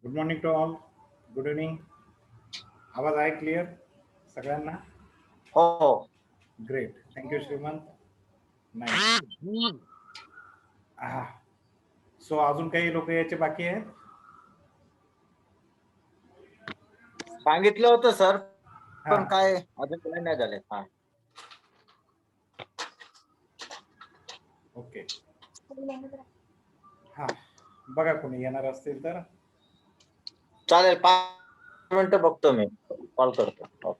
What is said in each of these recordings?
Good morning to all. Good evening. आवाज आहे clear सगळ्यांना? हो. ग्रेट. थँक्यू श्रीमंत. नाही. सो अजून काही लोक यायचे बाकी आहेत? सांगितलं होतं सर, हा पण काय अजून काय नाही झाले. ओके. हा बघा कोणी येणार असतील तर. चालेल, 5 मिनिटं बघतो मी, कॉल करतो.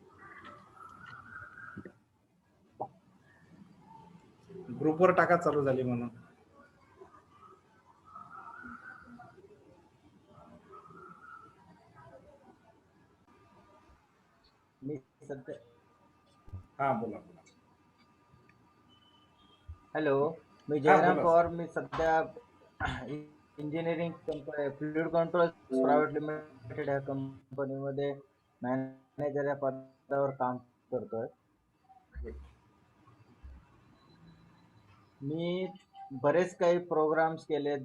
ग्रुपवर टाका चालू झाली म्हणून. मी सध्या हा बोला बोला. हॅलो, मी हा जयराम बोला. पवार. मी सध्या engineering fluid control private limited या कंपनीमध्ये मॅनेजर या पदावर काम करतोय. मी बरेच काही प्रोग्राम्स केलेत,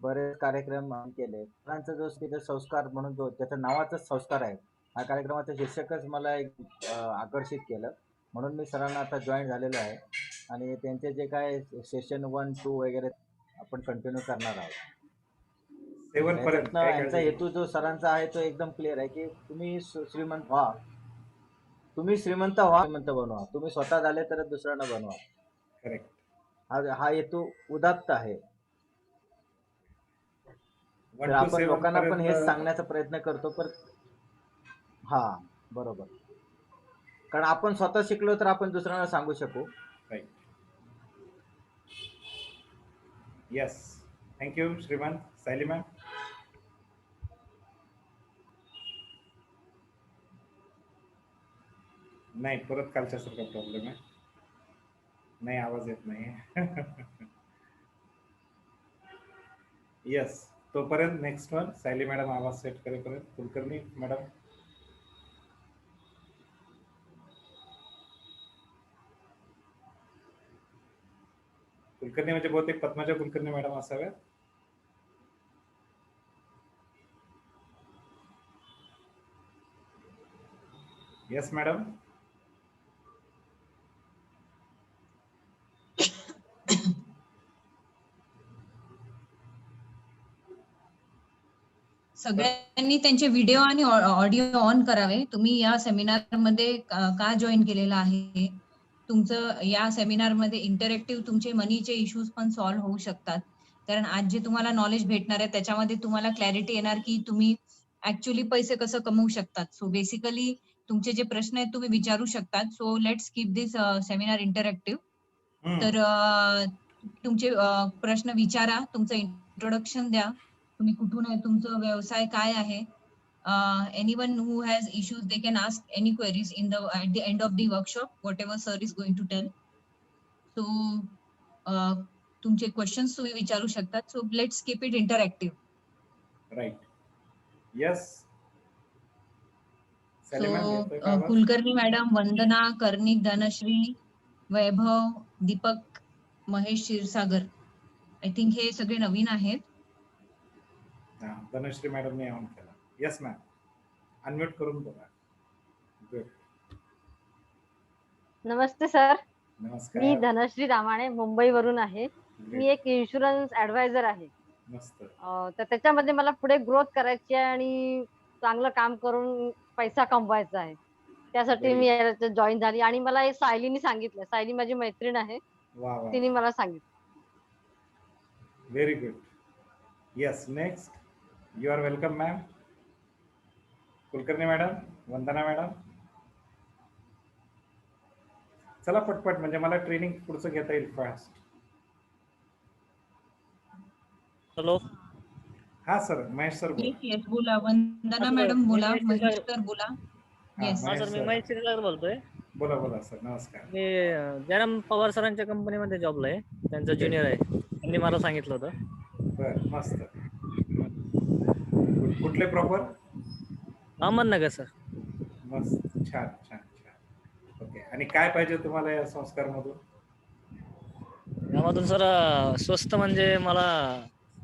बरेच कार्यक्रम केले. सरांचा जो तिथे संस्कार म्हणून जो त्याच्या नावाचाच संस्कार आहे, हा कार्यक्रमाचं शीर्षकच मला एक आकर्षित केलं. म्हणून मी सरांना आता जॉईन झालेलो आहे आणि त्यांचे जे काय सेशन 1, 2 वगैरे आपण कंटिन्यू करणार आहोत. 7 पर्यंत याच्यातनं काय यांचा काळजी हेतू जो सरांचा आहे तो एकदम क्लिअर आहे की तुम्ही श्रीमंत व्हा, तुम्ही श्रीमंत बनवा, तुम्ही स्वतः झाले तर दुसऱ्यांना बनवा. करेक्ट. हा हेतू उदात्त आहे. 1 तर to आपण 7 लोकांना पण हेच पर्यंत. सांगण्याचा प्रयत्न करतो. पण हा, बरोबर. कारण आपण स्वतः शिकलो तर आपण दुसऱ्यांना सांगू शकू. राईट. येस. थँक्यू श्रीमंत. सायली मॅम. नाही, परत कालच्यासारखा प्रॉब्लेम आहे. नाही, आवाज येत नाही. येस. तोपर्यंत नेक्स्ट वन सायली मॅडम आवाज सेट करेपर्यंत कुलकर्णी मॅडम. कुलकर्णी म्हणजे बहुतेक पद्माजा कुलकर्णी मॅडम असाव्यात. Yes madam. सगळ्यांनी त्यांचे व्हिडिओ आणि ऑडिओ ऑन करावे. तुम्ही या सेमिनार मध्ये का जॉईन केलेलं आहे? तुमचं या सेमिनार मध्ये इंटरॅक्टिव्ह तुमचे मनीचे इश्यूज पण सॉल्व्ह होऊ शकतात. कारण आज जे तुम्हाला नॉलेज भेटणार आहे त्याच्यामध्ये तुम्हाला क्लॅरिटी येणार की तुम्ही ऍक्च्युअली पैसे कसं कमवू शकतात. सो बेसिकली तुमचे जे प्रश्न आहेत तुम्ही विचारू शकतात. So let's keep this seminar interactive. तर तुमचे प्रश्न विचारा, तुमचं इंट्रोडक्शन द्या, तुम्ही कुठून आहे, तुमचा व्यवसाय काय आहे. Anyone who has issues they can ask any queries at the end of the workshop, whatever sir is going to tell. So तुमचे क्वेश्चन्स तुम्ही विचारू शकतात. So let's keep it interactive. Right. Yes. So येतोय का आवाज? Kulkarni madam, Vandana, Karnik, Dhanashree, Vaibhav, Deepak, Mahesh Kshirsagar, I think हे सगळे नवीन आहेत. धनश्री मॅडमने ऑन केला. Yes ma'am. अनम्यूट करून बघा. गुड. नमस्ते सर. मी नमस्कार. धनश्री रामाणे मुंबईवरून आहे. मी एक इन्शुरन्स ऍडवायझर आहे. मस्त. तर त्याच्यामध्ये मला पुढे ग्रोथ करायची आहे आणि चांगलं काम करून पैसा कमवायचा आहे. त्यासाठी मी याच्यात जॉईन झाली आणि मला हे सायलीने सांगितलं. सायली माझी मैत्रीण आहे. वा वा. तिने मला सांगितलं. Very good. Yes. Next. You are welcome ma'am. Kulkarni madam, Vandana madam. चला पटपट, म्हणजे मला ट्रेनिंग पुढचं घेता येईल फास्ट. हॅलो. हा सर, महेश सर बोला. येस बोला. वंदना मॅडम बोला, महेश सर बोला. येस हा सर, मी महेश क्षीरसागर बोलतोय. बोला बोला सर. नमस्कार. मी जयराम पवार सरांच्या कंपनीमध्ये जॉबला आहे, त्यांचा ज्युनियर आहे. त्यांनी मला सांगितलं होतं. बर, मस्त. कुठले प्रॉपर? अहमदनगर सर. मस्त. छान छान छान. ओके. आणि काय पाहिजे तुम्हाला या संस्कार मधून? यामधून सर स्वस्त म्हणजे मला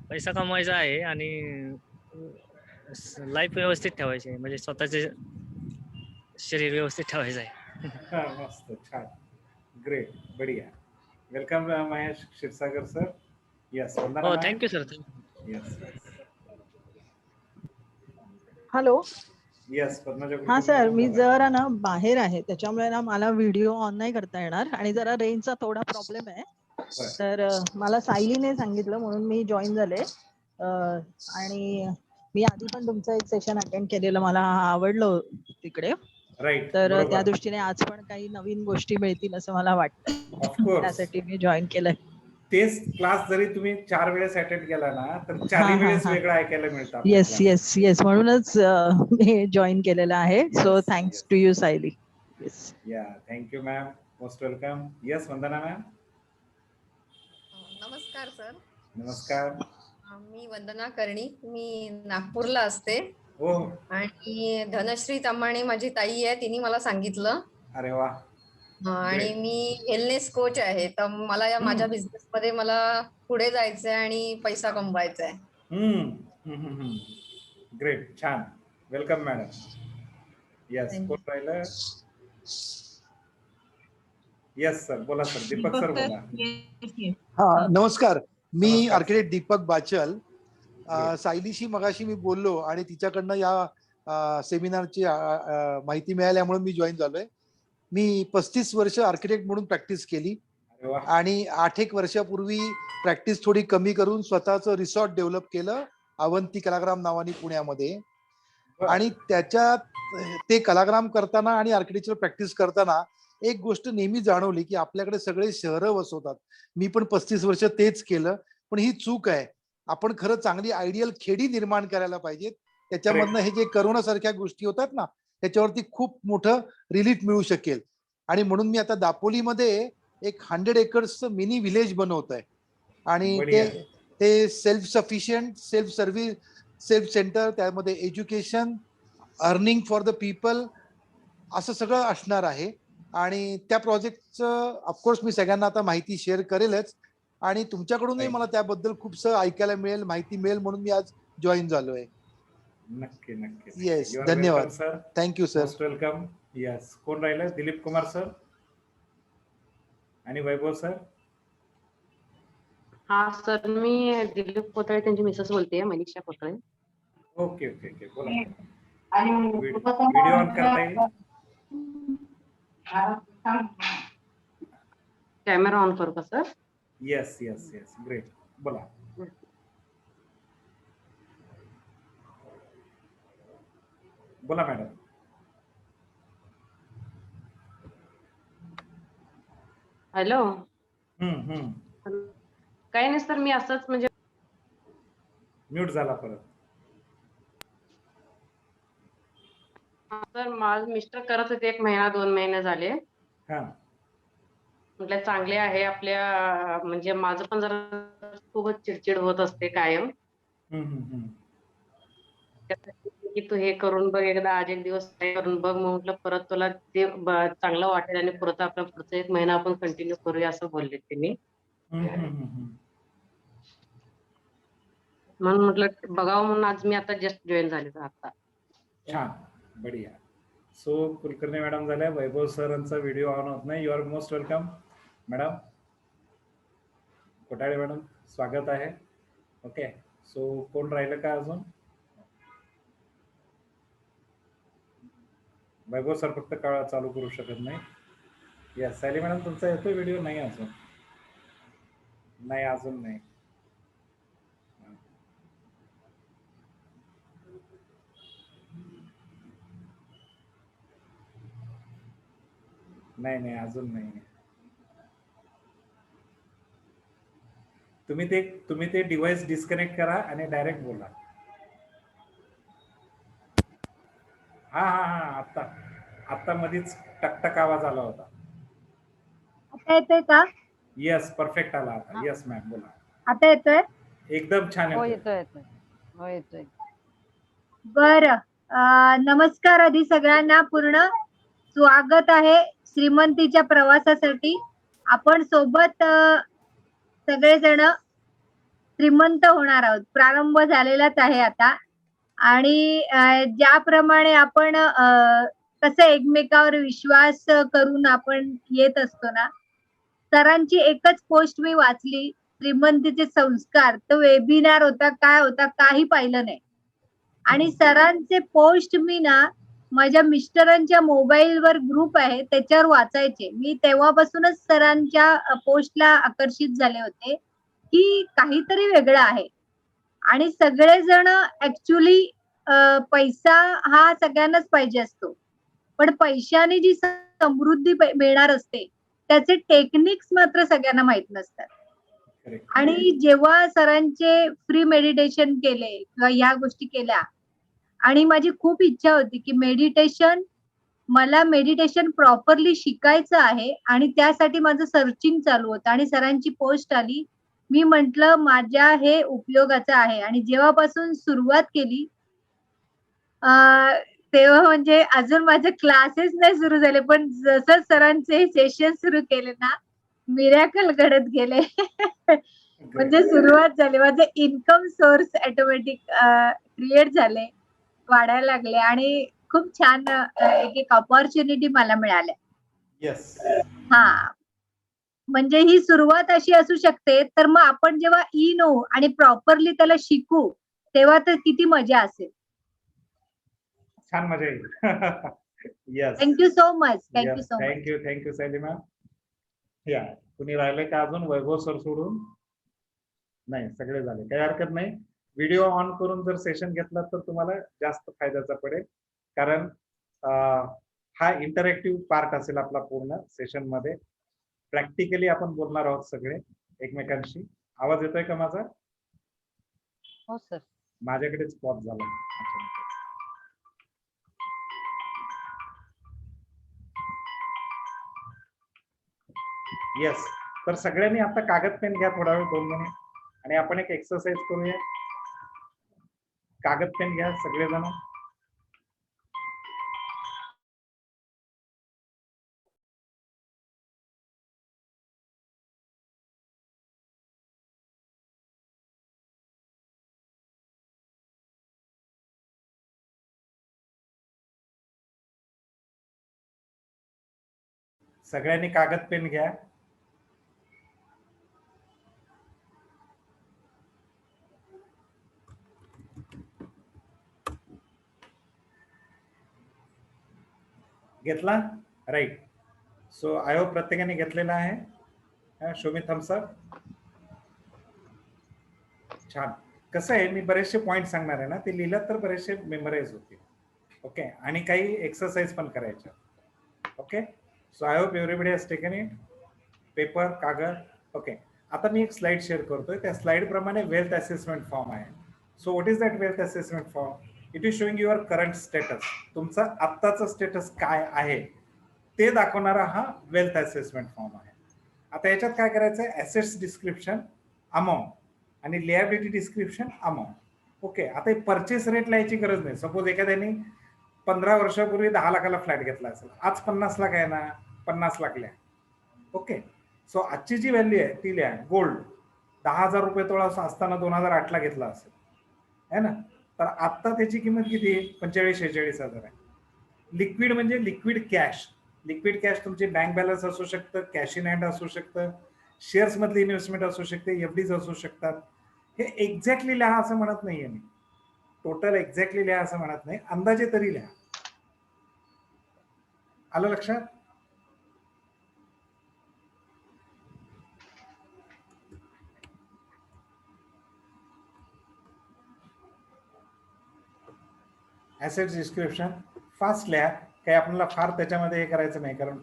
पैसा कमवायचा आहे आणि लाईफ व्यवस्थित ठेवायची आहे, म्हणजे स्वतःचे शरीर व्यवस्थित ठेवायचं आहे. हा, मस्त, छान, ग्रेट, बढिया. Welcome Mahesh Kshirsagar sir. Yes, Vandana हो, ma'am. Thank you sir. Yes yes hello. Yes, Padmaja हा कुलकर्णी सर, मॅडम मी बोला. जरा ना बाहेर आहे, त्याच्यामुळे ना मला व्हिडिओ ऑन नाही करता येणार आणि जरा रेंजचा थोडा प्रॉब्लेम आहे. बरं. तर मला सायलीने सांगितलं म्हणून मी जॉईन झाले. आणि मी आधी पण तुमचं एक सेशन अटेंड केलेलं, मला आवडलं तिकडे. राईट, तर त्या बरोबर. दृष्टीने आज पण काही नवीन गोष्टी मिळतील असं मला वाटतं. ऑफकोर्स. त्यासाठी मी जॉईन केलंय. तेच क्लास जरी तुम्ही 4 वेळेस अटेंड केला ना, तर हा चारही हा वेळेस हा. वेगळं ऐकायला मिळतं आपल्या येस क्लास. येस येस, म्हणूनच मी जॉईन केलेलं आहे. So Yes, thanks yes. To you Sayali. Yes. Yeah, thank you ma'am, most welcome. Yes, Vandana ma'am. नमस्कार सर. नमस्कार. मी वंदना कर्णी, मी नागपूरला असते. हो. आणि धनश्री तांबाणे माझी ताई आहे, तिने मला सांगितलं. अरे वा. आणि Great. मी वेलनेस कोच आहे, तर मला या माझ्या बिझनेस मध्ये मला पुढे जायचंय आणि पैसा कमवायचा आहे. ग्रेट, छान. Welcome madam. Yes, Thank you. कोण राहिलं? यस सर, बोला सर. दीपक सर बोला. Yes yes. हा, नमस्कार. मी नमस्कार. आर्किटेक्ट दीपक बाचल. Great. सायलीशी मगाशी मी बोललो आणि तिच्याकडनं या सेमिनारची माहिती मिळाल्यामुळे मी जॉईन झालोय. मी 35 वर्ष आर्किटेक्ट म्हणून प्रॅक्टिस केली अरे वा. आणि 8 एक वर्षापूर्वी प्रॅक्टिस थोडी कमी करून स्वतःचं रिसॉर्ट डेव्हलप केलं, अवंती कलाग्राम नावाने पुण्यामध्ये. बरं. आणि त्याच्यात ते कलाग्राम करताना आणि आर्किटेक्चर प्रॅक्टिस करताना एक गोष्ट नेहमी जाणवली की आपल्याकडे सगळे शहरं वसवतात. मी पण 35 वर्ष तेच केलं, पण ही चूक आहे. आपण खरं चांगली आयडियल खेडी निर्माण करायला पाहिजेत. त्याच्यामधनं हे जे करोनासारख्या गोष्टी होतात ना, त्याच्यावरती खूप मोठं रिलीफ मिळू शकेल. आणि म्हणून मी आता दापोलीमध्ये एक 100 एकर्सचं मिनी व्हिलेज बनवत आहे. आणि बढिया. ते self sufficient, self service, self center, त्यामध्ये education, earning for the people असं सगळं असणार आहे. आणि त्या प्रोजेक्टचं ऑफकोर्स मी सगळ्यांना आता माहिती शेअर करेलच. आणि तुमच्याकडूनही Right. मला त्याबद्दल खूपसं ऐकायला मिळेल, माहिती मिळेल, म्हणून मी आज जॉईन झालोय. नक्की नक्की. येस, You are धन्यवाद. welcome, sir. Thank you sir. Most welcome. Yes, कोण राहिलं? दिलीप कुमार सर आणि वैभव सर. हा सर, मी दिलीप कोतळे त्यांची मिसेस बोलतेय, मनीषा कोतळे. ओके ओके ओके, बोला. व्हिडिओ ऑन करता येईल? कॅमेरा ऑन करू का sir? Yes yes yes, great, बोला. बोला मॅडम. हॅलो. हम्म. काही नाही सर, मी असंच म्हणजे म्यूट झाला परत. सर माझं मिस्टर करत होते, 1 महिना 2 महिने झाले. हा. म्हटलं चांगले आहे आपल्या, म्हणजे माझं पण जरा खूपच चिडचिड होत असते कायम. की तू हे करून बघ एकदा, आज एक दिवस ट्राय करून बघ. म्हटलं परत तुला ते चांगलं वाटेल आणि परत आपला पुढचा 1 महिना आपण कंटिन्यू करूया असं बोलले त्यांनी. म्हणून म्हटलं बघावं, म्हणून आज मी आता जस्ट जॉईन झाले आता. छान, बढिया. सो कुलकर्णी मॅडम झाल्या. वैभव सरांचा व्हिडिओ ऑन होत नाही. You are most welcome madam. Kothale madam, स्वागत आहे. ओके, सो कोण राहिलं का अजून? वैभव सर फक्त काळ चालू करू शकत नाही. यस, सायली मॅडम तुमचा येतोय व्हिडिओ? नाही अजून, नाही अजून नाही. नाही नाही, अजून नाही. तुम्ही ते डिव्हाइस डिस्कनेक्ट करा आणि डायरेक्ट बोला. हा हा हा, आता मध्येच टकटक आवाज आला होता. आता येतोय का? यस, परफेक्ट आला आता. यस मॅम, बोला. आता येतोय? एकदम छान हो येतोय. येतोय. हो येतोय. बरं, नमस्कार आधी सगळ्यांना. पूर्ण स्वागत आहे श्रीमंतीच्या प्रवासासाठी. आपण सोबत सगळेजण श्रीमंत होणार आहोत. प्रारंभ झालेलाच आहे आता. आणि ज्याप्रमाणे आपण कसं एकमेकावर विश्वास करून आपण येत असतो ना, सरांची एकच पोस्ट मी वाचली, श्रीमंतीचे संस्कार. तो वेबिनार होता, काय होता काही पाहिलं नाही. आणि सरांचे पोस्ट मी ना माझ्या मिस्टरांच्या मोबाईलवर ग्रुप आहे त्याच्यावर वाचायचे. मी तेव्हापासूनच सरांच्या पोस्टला आकर्षित झाले होते, की काहीतरी वेगळं आहे. आणि सगळेजण ऍक्च्युली पैसा हा सगळ्यांनाच पाहिजे असतो. पण पैशाने जी समृद्धी मिळणार असते, त्याचे टेक्निक्स मात्र सगळ्यांना माहित नसतात. आणि जेव्हा सरांचे फ्री मेडिटेशन केले किंवा या गोष्टी केल्या, आणि माझी खूप इच्छा होती की मला मेडिटेशन प्रॉपरली शिकायचं आहे आणि त्यासाठी माझं सर्चिंग चालू होतं आणि सरांची पोस्ट आली. मी म्हंटल माझ्या हे उपयोगाचं आहे आणि जेव्हापासून सुरुवात केली तेव्हा म्हणजे अजून माझे क्लासेस नाही सुरू झाले, पण जसं सरांचे सेशन सुरू केले ना, मिरॅकल घडत गेले. म्हणजे सुरुवात झाली. माझे इन्कम सोर्स ऑटोमॅटिक क्रिएट झाले, वाढायला लागले आणि खूप छान एक अपॉर्च्युनिटी मला मिळाल्या. येस. हा, म्हणजे ही सुरुवात अशी असू शकते. तर मग आपण जेव्हा नो आणि प्रॉपरली त्याला शिकू, तेव्हा तर किती मजा असेल. छान मजा येईल. Yes. Thank you so much. Thank you so much. Thank you Sayali ma'am. या कुणी राहिले का अजून? वैभव सर सोडून? नाही, सगळे झाले, काही हरकत नाही. व्हिडिओ ऑन करून जर सेशन घेतला तर तुम्हाला जास्त फायद्याचा पडेल, कारण हा इंटरॅक्टिव्ह पार्ट असेल आपला पूर्ण सेशन मध्ये. प्रॅक्टिकली आपण बोलणार आहोत सगळे एकमेकांशी. आवाज येतोय का माझा? हो सर. माझ्याकडेच पॉज झाला. येस. तर सगळ्यांनी आता कागद पेन घ्या थोडा वेळ, 2 मिनिट, आणि आपण एक एक्सरसाइज करूया. कागद पेन घ्या सगळेजण. सगळ्यांनी कागद पेन घ्या. घेतला? राईट. सो आय होप प्रत्येकाने घेतलेला आहे. Show me thumbs up. छान. कसं आहे, मी बरेचसे पॉइंट सांगणार आहे ना, ते लिहिलं तर बरेचसे मेमराईज होतील. ओके, आणि काही एक्सरसाइज पण करायच्या. Okay, so I hope everybody has taken it. Paper, कागद. ओके, आता मी एक स्लाइड शेअर करतोय. त्या स्लाइड प्रमाणे वेल्थ असेसमेंट फॉर्म आहे. So what is that wealth assessment form? It is showing your current status. तुमचा आत्ताचा स्टेटस काय आहे ते दाखवणारा हा वेल्थ असेसमेंट फॉर्म आहे. आता याच्यात काय करायचं आहे? ॲसेट्स डिस्क्रिप्शन, अमाऊंट, आणि लियाबिलिटी डिस्क्रिप्शन, अमाऊंट. ओके, आता परचेस रेट लिहायची गरज नाही. सपोज एखाद्याने 15 वर्षापूर्वी 10 लाखाला फ्लॅट घेतला असेल, आज 50 लाख आहे ना, 50 लाख लिहा. ओके, सो आजची जी व्हॅल्यू आहे ती लिहा. गोल्ड 10,000 रुपये तोळा असताना 2008ला घेतला असेल, है ना, तर आता त्याची किंमत किती? 45-46 हजार आहे. लिक्विड म्हणजे लिक्विड कॅश. लिक्विड कॅश तुमचे बँक बॅलन्स असू शकतं, कॅश इन हँड असू शकतं, शेअर्स मधली इन्व्हेस्टमेंट असू शकते, एफडीज असू शकतात. हे एक्झॅक्टली लिहा असं म्हणत नाहीये मी. टोटल एक्झॅक्टली लिहा असं म्हणत नाही, अंदाजे तरी लिहा. आलं लक्षात? ऍसेट्स डिस्क्रिप्शन फास्ट लिहा. काही आपल्याला फार त्याच्यामध्ये हे करायचं नाही, कारण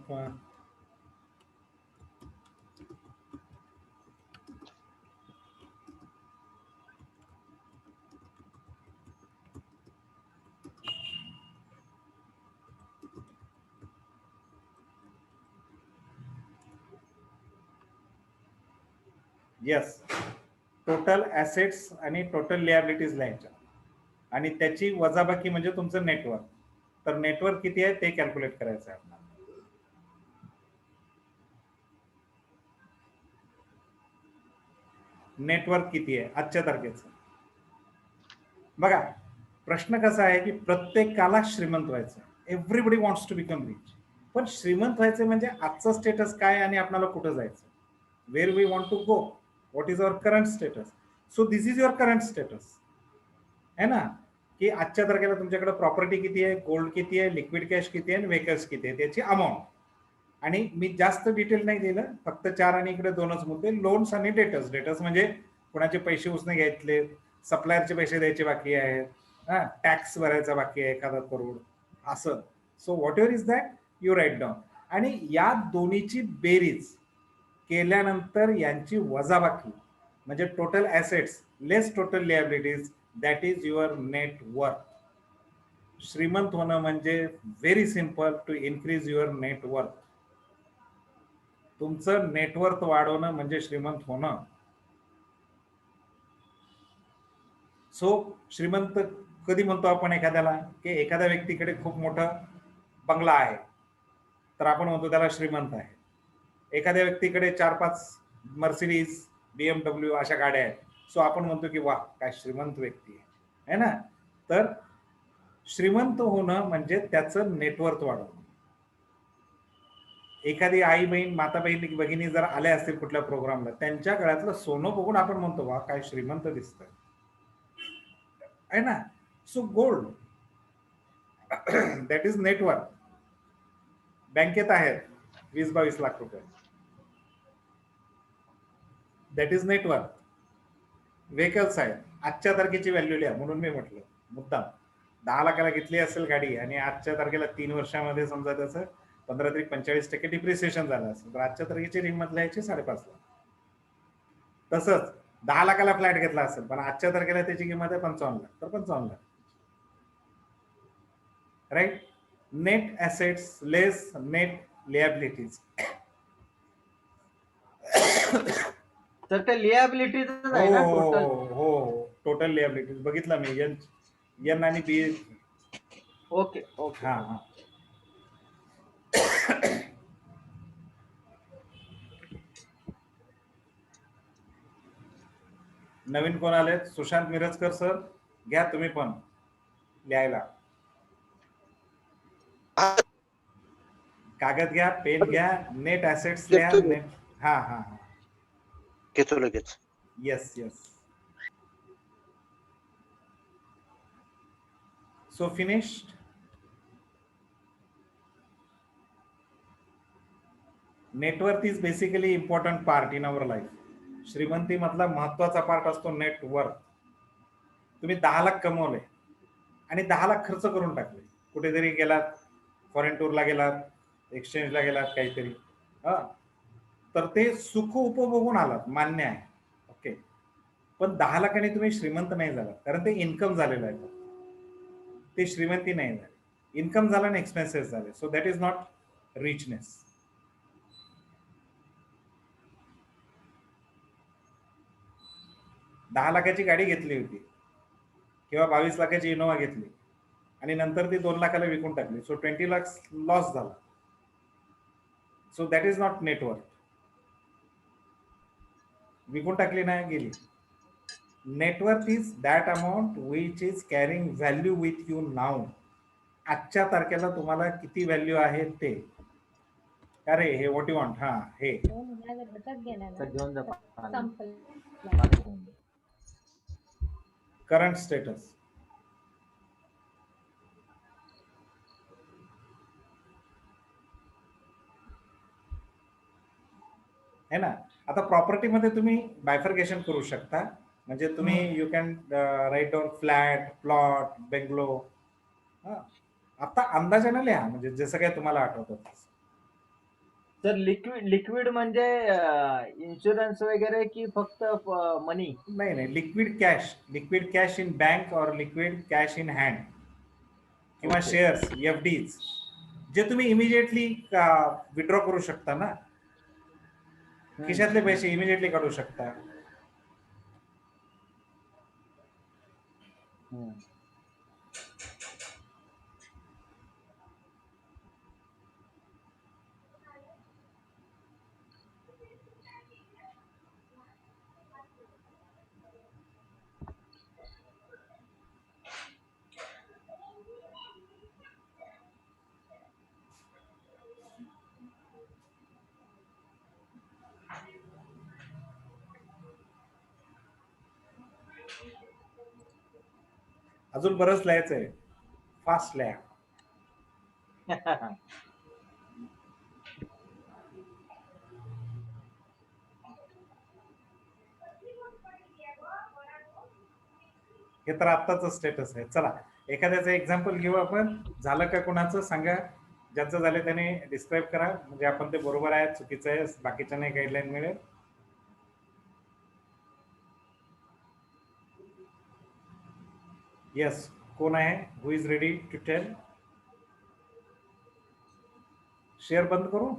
येस, टोटल ऍसेट्स आणि टोटल लियाबिलिटीज लिहायच्या, आणि त्याची वजाबाकी म्हणजे तुमचं नेटवर्क. तर नेटवर्क किती आहे ते कॅल्क्युलेट करायचं आहे आपल्याला. नेटवर्क किती आहे आजच्या तारखेचं? बघा, प्रश्न कसा आहे की प्रत्येकाला श्रीमंत व्हायचं, everybody wants to become rich. पण श्रीमंत व्हायचं म्हणजे आजचं स्टेटस काय आणि आपल्याला कुठं जायचं, where we want to go, what is our current status. So this is your current status, है ना, की आजच्या तारखेला तुमच्याकडे प्रॉपर्टी किती आहे, गोल्ड किती आहे, लिक्विड कॅश किती आहे आणि व्हेकल्स किती आहे, त्याची अमाऊंट. आणि मी जास्त डिटेल नाही दिलं, फक्त 4 आणि इकडे 2च मुद्दे, लोन्स आणि डेटर्स. डेटर्स म्हणजे कुणाचे पैसे उसने घेतले, सप्लायरचे पैसे द्यायचे बाकी आहेत, हा, टॅक्स भरायचा बाकी आहे एखादा करोड असं. So whatever is that you write down. आणि या दोन्हीची बेरीज केल्यानंतर यांची वजाबाकी म्हणजे total assets less total liabilities, that is your net worth. श्रीमंत होणं म्हणजे very simple, to increase your net worth. तुमचं नेटवर्थ वाढवणं म्हणजे श्रीमंत होणं. सो श्रीमंत कधी म्हणतो आपण एखाद्याला, की एखाद्या व्यक्तीकडे खूप मोठा बंगला आहे तर आपण म्हणतो त्याला श्रीमंत आहे. एखाद्या व्यक्तीकडे 4-5 मर्सिडीज, BMW अशा गाड्या आहेत, सो आपण म्हणतो की वा काय श्रीमंत व्यक्ती आहे, है ना. तर श्रीमंत होणं म्हणजे त्याचं नेटवर्थ वाढवणं. एखादी आई बहीण, माता बहीण, भगिनी जर आल्या असतील कुठल्या प्रोग्रामला, त्यांच्या गळ्यातलं सोनं बघून आपण म्हणतो वा काय श्रीमंत दिसतंय, आहे ना. So gold that is net worth. बँकेत आहेत 20-22 लाख रुपये, दॅट इज नेटवर्थ. व्हेकल्स आहेत, आजच्या तारखेची व्हॅल्यू लिहा, म्हणून मी म्हटलं मुद्दाम 10 लाखाला घेतली असेल गाडी आणि आजच्या तारखेला 3 वर्षामध्ये समजा त्याचं 15-45% डिप्रिसिएशन झालं असेल, तर आजच्या तारखेची किंमत लिहायची 5.5 लाख. तसंच 10 लाखाला फ्लॅट घेतला असेल पण आजच्या तारखेला त्याची किंमत आहे 55 लाख, तर 55 लाख. राईट. नेट ऍसेट्स लेस नेट लिएबिलिटीज. तर ते लिएबिलिटीज आहे ना टोटल. हो, टोटल लिएबिलिटीज बघितलं मी, एन आणि बी. Okay okay. हा. नवीन कोण आले? सुशांत मिरजकर सर, घ्या तुम्ही पण लिहायला. कागद घ्या, पेन घ्या, नेट ऍसेट्स लिहा. नेट. हा. घेतो लगेच. Yes. So finished. Net worth is basically important part in our life. श्रीमंती मधला महत्वाचा पार्ट असतो नेटवर्थ. तुम्ही 10 लाख कमवले आणि 10 लाख खर्च करून टाकले, कुठेतरी गेलात, फॉरेन टूरला गेलात, एक्सचेंजला गेलात काहीतरी, तर ते सुख उपभोगून आलात, मान्य आहे, ओके. पण 10 लाखांनी तुम्ही श्रीमंत नाही झाला, कारण ते इन्कम झालेलं आहे, ते श्रीमंती नाही झाली. इन्कम झाला आणि एक्सपेन्सेस झाले. So that is not richness. दहा लाखाची गाडी घेतली होती किंवा 22 लाखाची इनोवा घेतली आणि नंतर ती 2 लाखाला विकून टाकली, सो 20 लाख लॉस झाला. So that is not net worth. विकून टाकली नाही, गेली. Net worth is that amount which is carrying value with you now. आजच्या तारखेला तुम्हाला किती व्हॅल्यू आहे ते. अरे हे व्हॉट यू वॉन्ट. हा हे घेऊन जा. Current status. है ना. आता प्रॉपर्टीमध्ये तुम्ही बायफर्केशन करू शकता, म्हणजे तुम्ही you can write down flat, plot, bungalow. आता अंदाजाने लिहा, म्हणजे जसं काय तुम्हाला आठवतं. तर लिक्विड म्हणजे इन्शुरन्स वगैरे की फक्त मनी? नाही, लिक्विड कॅश इन बँक और लिक्विड कॅश इन हँड किंवा शेअर्स, FDs, जे तुम्ही इमिजिएटली विड्रॉ करू शकता ना. खिशातले पैसे इमिजिएटली काढू शकता. अजून बरंच लिहायचंय, फास्ट लिहा. हे तर आत्ताच स्टेटस आहे. चला एखाद्याचं एक्झाम्पल घेऊ आपण. झालं का कोणाचं सांगा, ज्यांचं झालं त्याने डिस्क्राईब करा, म्हणजे आपण ते बरोबर आहे चुकीचं आहे बाकीच्या नाही गाईडलाईन मिळेल. येस, कोण आहे? Who is ready to tell? Share बंद करू?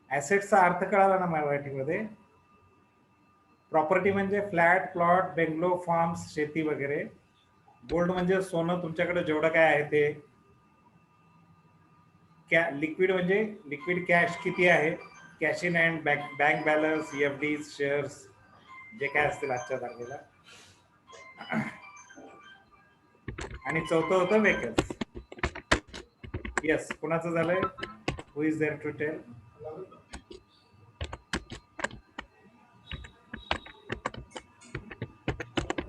ऍसेटचा अर्थ कळाला ना मराठीमध्ये? प्रॉपर्टी म्हणजे फ्लॅट, प्लॉट, बेंगलो, फार्म्स, शेती वगैरे. गोल्ड म्हणजे सोनं, तुमच्याकडे जेवढं काय आहे ते. लिक्विड म्हणजे लिक्विड कॅश किती आहे, cash in hand, bank balance, FD, shares, जे काय असतील आजच्या तारखेला. आणि चौथं होतं व्हेकल्स. येस, कुणाचं झालंय? हु इज देअर टू टेल?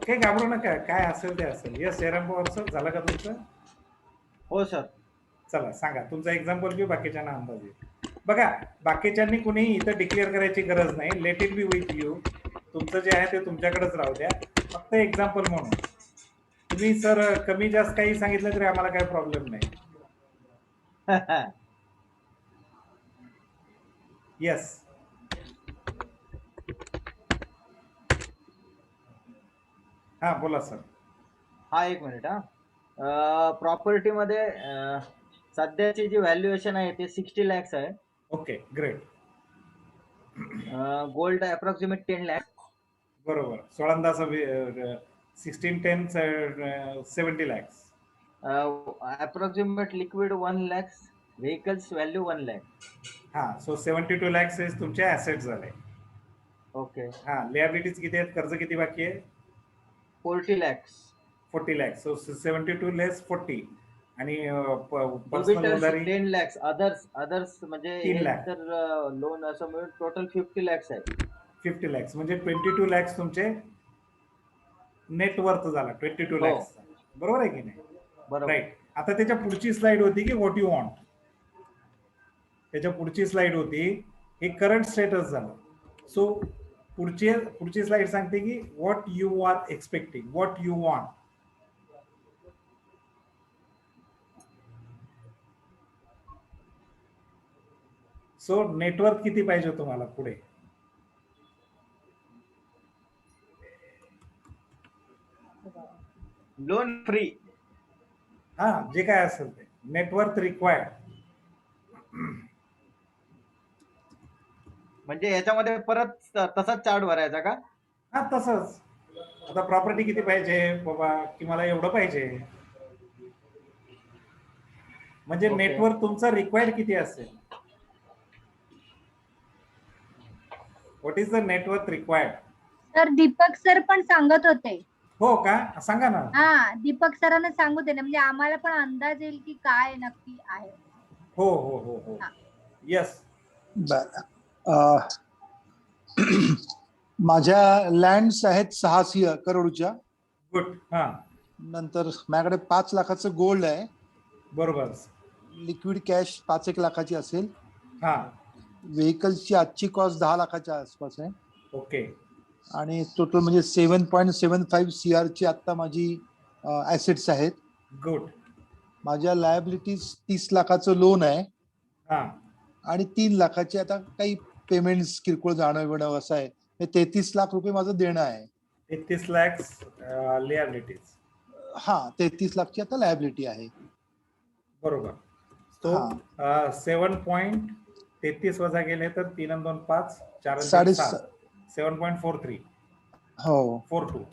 काही घाबरू नका, काय असेल ते असेल. यस, जयराम पवार सर, झालं का तुमचं? हो सर. चला सांगा, तुमचा एक्झाम्पल घेऊ, बाकीच्यांना अंदाज येईल. बघा, बाकीच्यांनी कुणी इथं डिक्लेअर करायची गरज नाही. Let it be with you. तुमचं जे आहे ते तुमच्याकडेच राहू द्या, फक्त एक्झाम्पल म्हणून. तुम्ही सर कमी जास्त काही सांगितलं तरी आम्हाला काही प्रॉब्लेम नाही. येस, हा बोला सर. हा, एक मिनिट. प्रॉपर्टी मध्ये सध्याची जी व्हॅल्युएशन आहे ते 60 lakhs आहे. Okay, great. Gold approximate 10 lakhs. बरोबर. 16 10 70 lakhs. Approximate liquid 1 lakhs. Vehicles value 1 lakh. हा, सो 72 lakhs हे तुमचे ऍसेट झाले. ओके. हा, लियाबिलिटीज किती आहेत? कर्ज किती बाकी आहे? 40 lakhs. 40 lakhs. सो 72 लेस 40. आणि पर्सनल Debitors उधारी 10 lakhs. अदर्स म्हणजे 3 lakh. तर लोन असं मिळून टोटल 50 lakhs आहे. 50 lakhs म्हणजे 22 lakhs तुमचे नेटवर्थ झाला. 22 हो. lakhs. बरोबर आहे की नाही? बरोबर. राईट. आता त्याच्या पुढची स्लाइड होती की व्हॉट यू वॉन्ट. त्याच्या पुढची स्लाइड होती हे करंट स्टेटस झालं. सो पुढची स्लाइड सांगते की what you are expecting, what you want. So network किती पाहिजे तुम्हाला पुढे? Loan free. हा, जे काय असेल ते नेटवर्क रिक्वायर्ड. म्हणजे याच्यामध्ये परत तसाच चार्ट भरायचा का? हा, तसंच. आता प्रॉपर्टी किती पाहिजे बाबा, की मला एवढं पाहिजे, म्हणजे Okay. नेटवर्क तुमचा रिक्वायर्ड किती असेल. What is the network required? तर दीपक सर पण सांगत होते. हो का? सांगा ना. हा, दीपक सरांना सांगू दे ना, म्हणजे आम्हाला पण अंदाज येईल की काय नक्की आहे. हो हो हो हो. हा. येस. माझ्या लँड्स आहेत 6 करोडच्या. गुड. हा, नंतर माझ्याकडे 5 लाखाचं गोल्ड आहे. बरोबर. लिक्विड कॅश 5-1 लाखाची असेल. हा, व्हेकल्सची आजची कॉस्ट 10 लाखाच्या आसपास आहे. ओके. आणि टोटल म्हणजे 7.75 CR ची आता माझी ऍसेट्स आहेत. गुड. माझ्या लायबिलिटीज 30 लाखाचं लोन आहे. हा, आणि 3 लाखाचे आता काही पेमेंट्स किरकोळ जाणं बिणं असं आहे. 33 लाख रुपये माझं देणं आहे. 33 lakhs लियाबिलिटीज. हा, 33 लाखची आता लायबिलिटी आहे. बरोबर. तो 7.33 वजा गेले तर 3 आणि 2 5, 4 आणि 7, 7.43. हो, 42.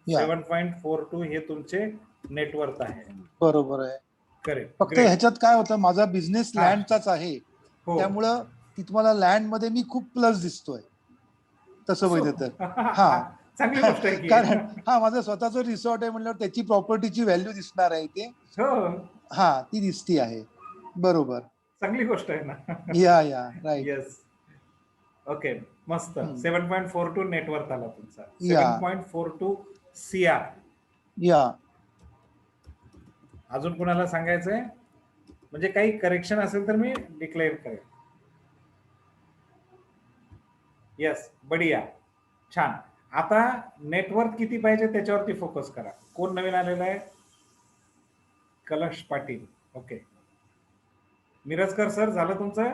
या 7.42 हे तुमचे नेटवर्थ आहे. बरोबर आहे. करेक्ट. फक्त ह्याच्यात काय होतं, माझा बिझनेस हा. लँडचाच आहे. हो. त्यामुळं ती तुम्हाला लँड मध्ये मी खूप प्लस दिसतोय तसं बघितलं तर. हा, चांगली गोष्ट आहे की. कारण हा माझं स्वतःचं रिसॉर्ट आहे म्हणल्यावर त्याची प्रॉपर्टीची व्हॅल्यू दिसणार आहे ते. हो, हा ती दिसती आहे. बरोबर. चांगली गोष्ट आहे ना. या राईट. येस. ओके, मस्त. हम्म. 7.42 नेटवर्थ आला तुमचा. या. 7.42 CR. या. अजून कुणाला सांगायचंय? म्हणजे काही करेक्शन असेल तर मी डिक्लेअर करेन. येस, बढिया, छान. आता नेटवर्क किती पाहिजे त्याच्यावरती फोकस करा. कोण नवीन आलेला आहे? कलश पाटील. ओके, मिरजकर सर, झालं तुमचं?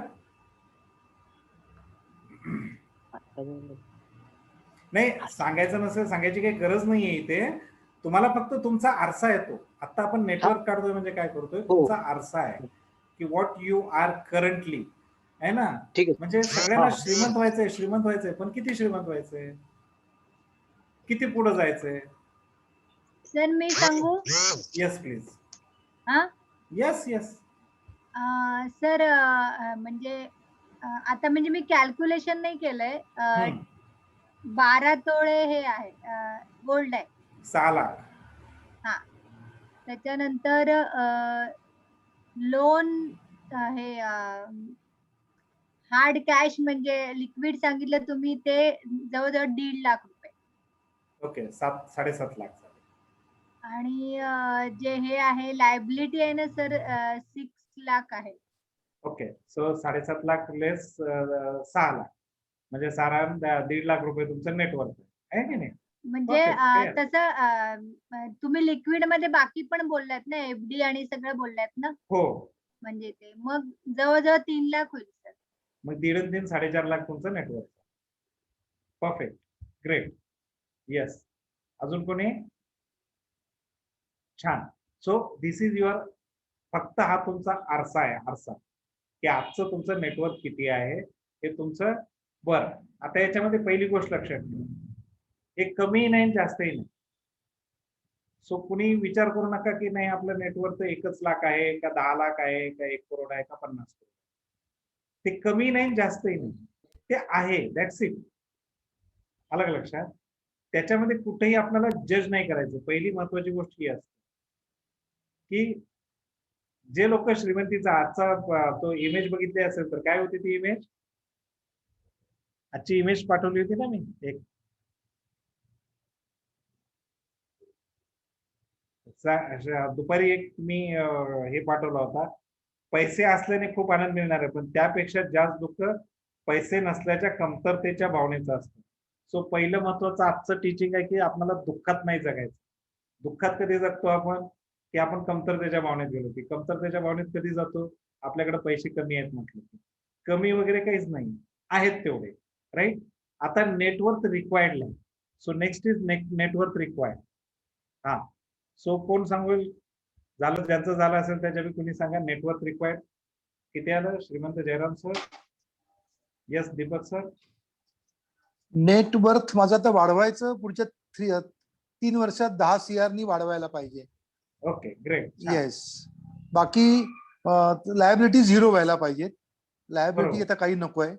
नाही, सांगायचं नसेल, सांगायची काही गरज नाहीये इथे. तुम्हाला फक्त तुमचा आरसा येतो. आता आपण नेटवर्क काढतोय म्हणजे काय करतोय, तुमचा आरसा आहे की व्हॉट यू आर करंटली, आहे ना. म्हणजे सगळ्यांना श्रीमंत व्हायचंय, श्रीमंत व्हायचंय, पण किती श्रीमंत व्हायचंय, किती पुढे जायचंय? सर मी सांगू? Yes please. हा, येस येस. सर म्हणजे आता म्हणजे मी कॅल्क्युलेशन नाही केलंय. 12 तोळे हे आहे, गोल्ड आहे. 6 लाख. हा, त्याच्यानंतर लोन हे हार्ड कॅश म्हणजे लिक्विड सांगितलं तुम्ही, ते जवळजवळ 1.5 लाख रुपये. ओके, 7.5 लाख. आणि जे हे आहे लायबिलिटी आहे ना सर, 6 लाख आहे. ओके, सो 7.5 लाख लेस 6 लाख म्हणजे साधारण 1.5 लाख रुपये तुमचं नेटवर्क आहे की नाही? म्हणजे तसं तुम्ही लिक्विड मध्ये बाकी पण बोललात ना, एफडी आणि सगळं बोललात ना. हो, म्हणजे ते मग जवळजवळ 3 लाख होईल सर. मग 1.5 3.5 लाख तुमचं नेटवर्क. Perfect, great. येस, अजून कोणी? छान. सो दिस इज युअर, फक्त हा तुमचा आरसा आहे, आरसा की आजचं तुमचं नेटवर्क किती आहे हे तुमचं. बरं, आता याच्यामध्ये पहिली गोष्ट लक्षात ठेवा, हे कमी नाही जास्तही नाही. सो कुणी विचार करू नका की नाही आपलं नेटवर्क 1 लाख आहे का 10 लाख आहे का 1 करोड आहे का 50 करोड. ते कमी नाही जास्तही नाही, ते आहे, दॅट्स इट. आलं का लक्षात? त्याच्यामध्ये कुठेही आपल्याला जज नाही करायचं. पहिली महत्वाची गोष्ट ही असते की जे लोक श्रीमंतीचा आजचा तो इमेज बघितली असेल तर काय होती ती इमेज? आजची इमेज पाठवली होती ना मी एक. दुपारी एक मी हे पाठवला होता, पैसे असल्याने खूप आनंद मिळणार आहे, पण त्यापेक्षा जास्त दुःख पैसे नसल्याच्या कमतरतेच्या भावनेचं असतं. सो पहिलं महत्वाचं आजचं टीचिंग आहे की आपल्याला दुःखात नाही जगायचं. दुःखात कधी जगतो आपण? की आपण कमतरतेच्या भावनेत गेलो. की कमतरतेच्या भावनेत कधी जातो? आपल्याकडे पैसे कमी आहेत म्हटलं की. कमी वगैरे काहीच नाही, आहेत तेवढे, राईट. आता नेटवर्क रिक्वायर्ड आहे. So next is network required. हा, सो कोण सांगेल? झालं, ज्यांचं झालं असेल त्याच्यापैकी कुणी सांगा नेटवर्क रिक्वायर्ड किती आलं? श्रीमंत Jairam sir. Yes, Deepak sir. Net worth माझं आता वाढवायचं पुढच्या 3 वर्षात 10 CR नी वाढवायला पाहिजे. Okay, great. येस. बाकी लायबिलिटी 0 व्हायला पाहिजेत. लायबिलिटी आता काही नकोय.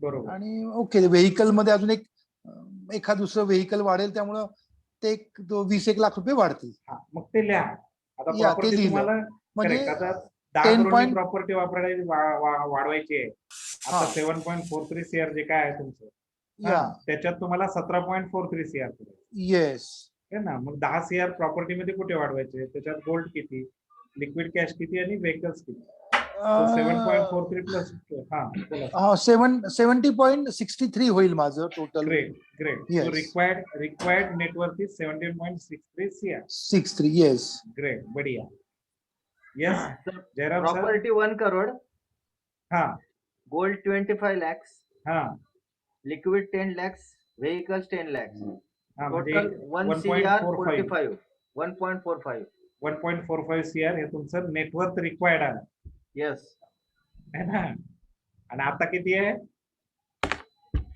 बरोबर. आणि ओके, व्हेकल मध्ये अजून एखाद दुसरं व्हेकल वाढेल, त्यामुळं ते 20-1 लाख रुपये वाढतील. मग ते लिहा. आता या, ते प्रॉपर्टी लिहिलं. तुम्हाला म्हणजे 10 करोडची प्रॉपर्टी वाढवायची आहे. आता 7.43 CR जे काय आहे तुमचं, त्याच्यात तुम्हाला 17.43 CR. येस, आहे ना. मग 10 CR प्रॉपर्टी मध्ये कुठे वाढवायचे? त्याच्यात गोल्ड किती, लिक्विड कॅश किती आणि व्हेकल्स किती? 7.43 प्लस 70.63 होईल माझं total. Great, great. So required network is 17.63 CR. 63, yes. Great, बढ़िया. Yes, Jayram sir. Property 1 crore. हा. Gold 25 lakhs. हा. Liquid 10 lakhs. Vehicles 10 lakhs. Total 1 CR 45. 1.45. 1.45 CR हे तुमचं नेटवर्क रिक्वायर्ड आहे. येस. है ना. आणि आता किती आहे?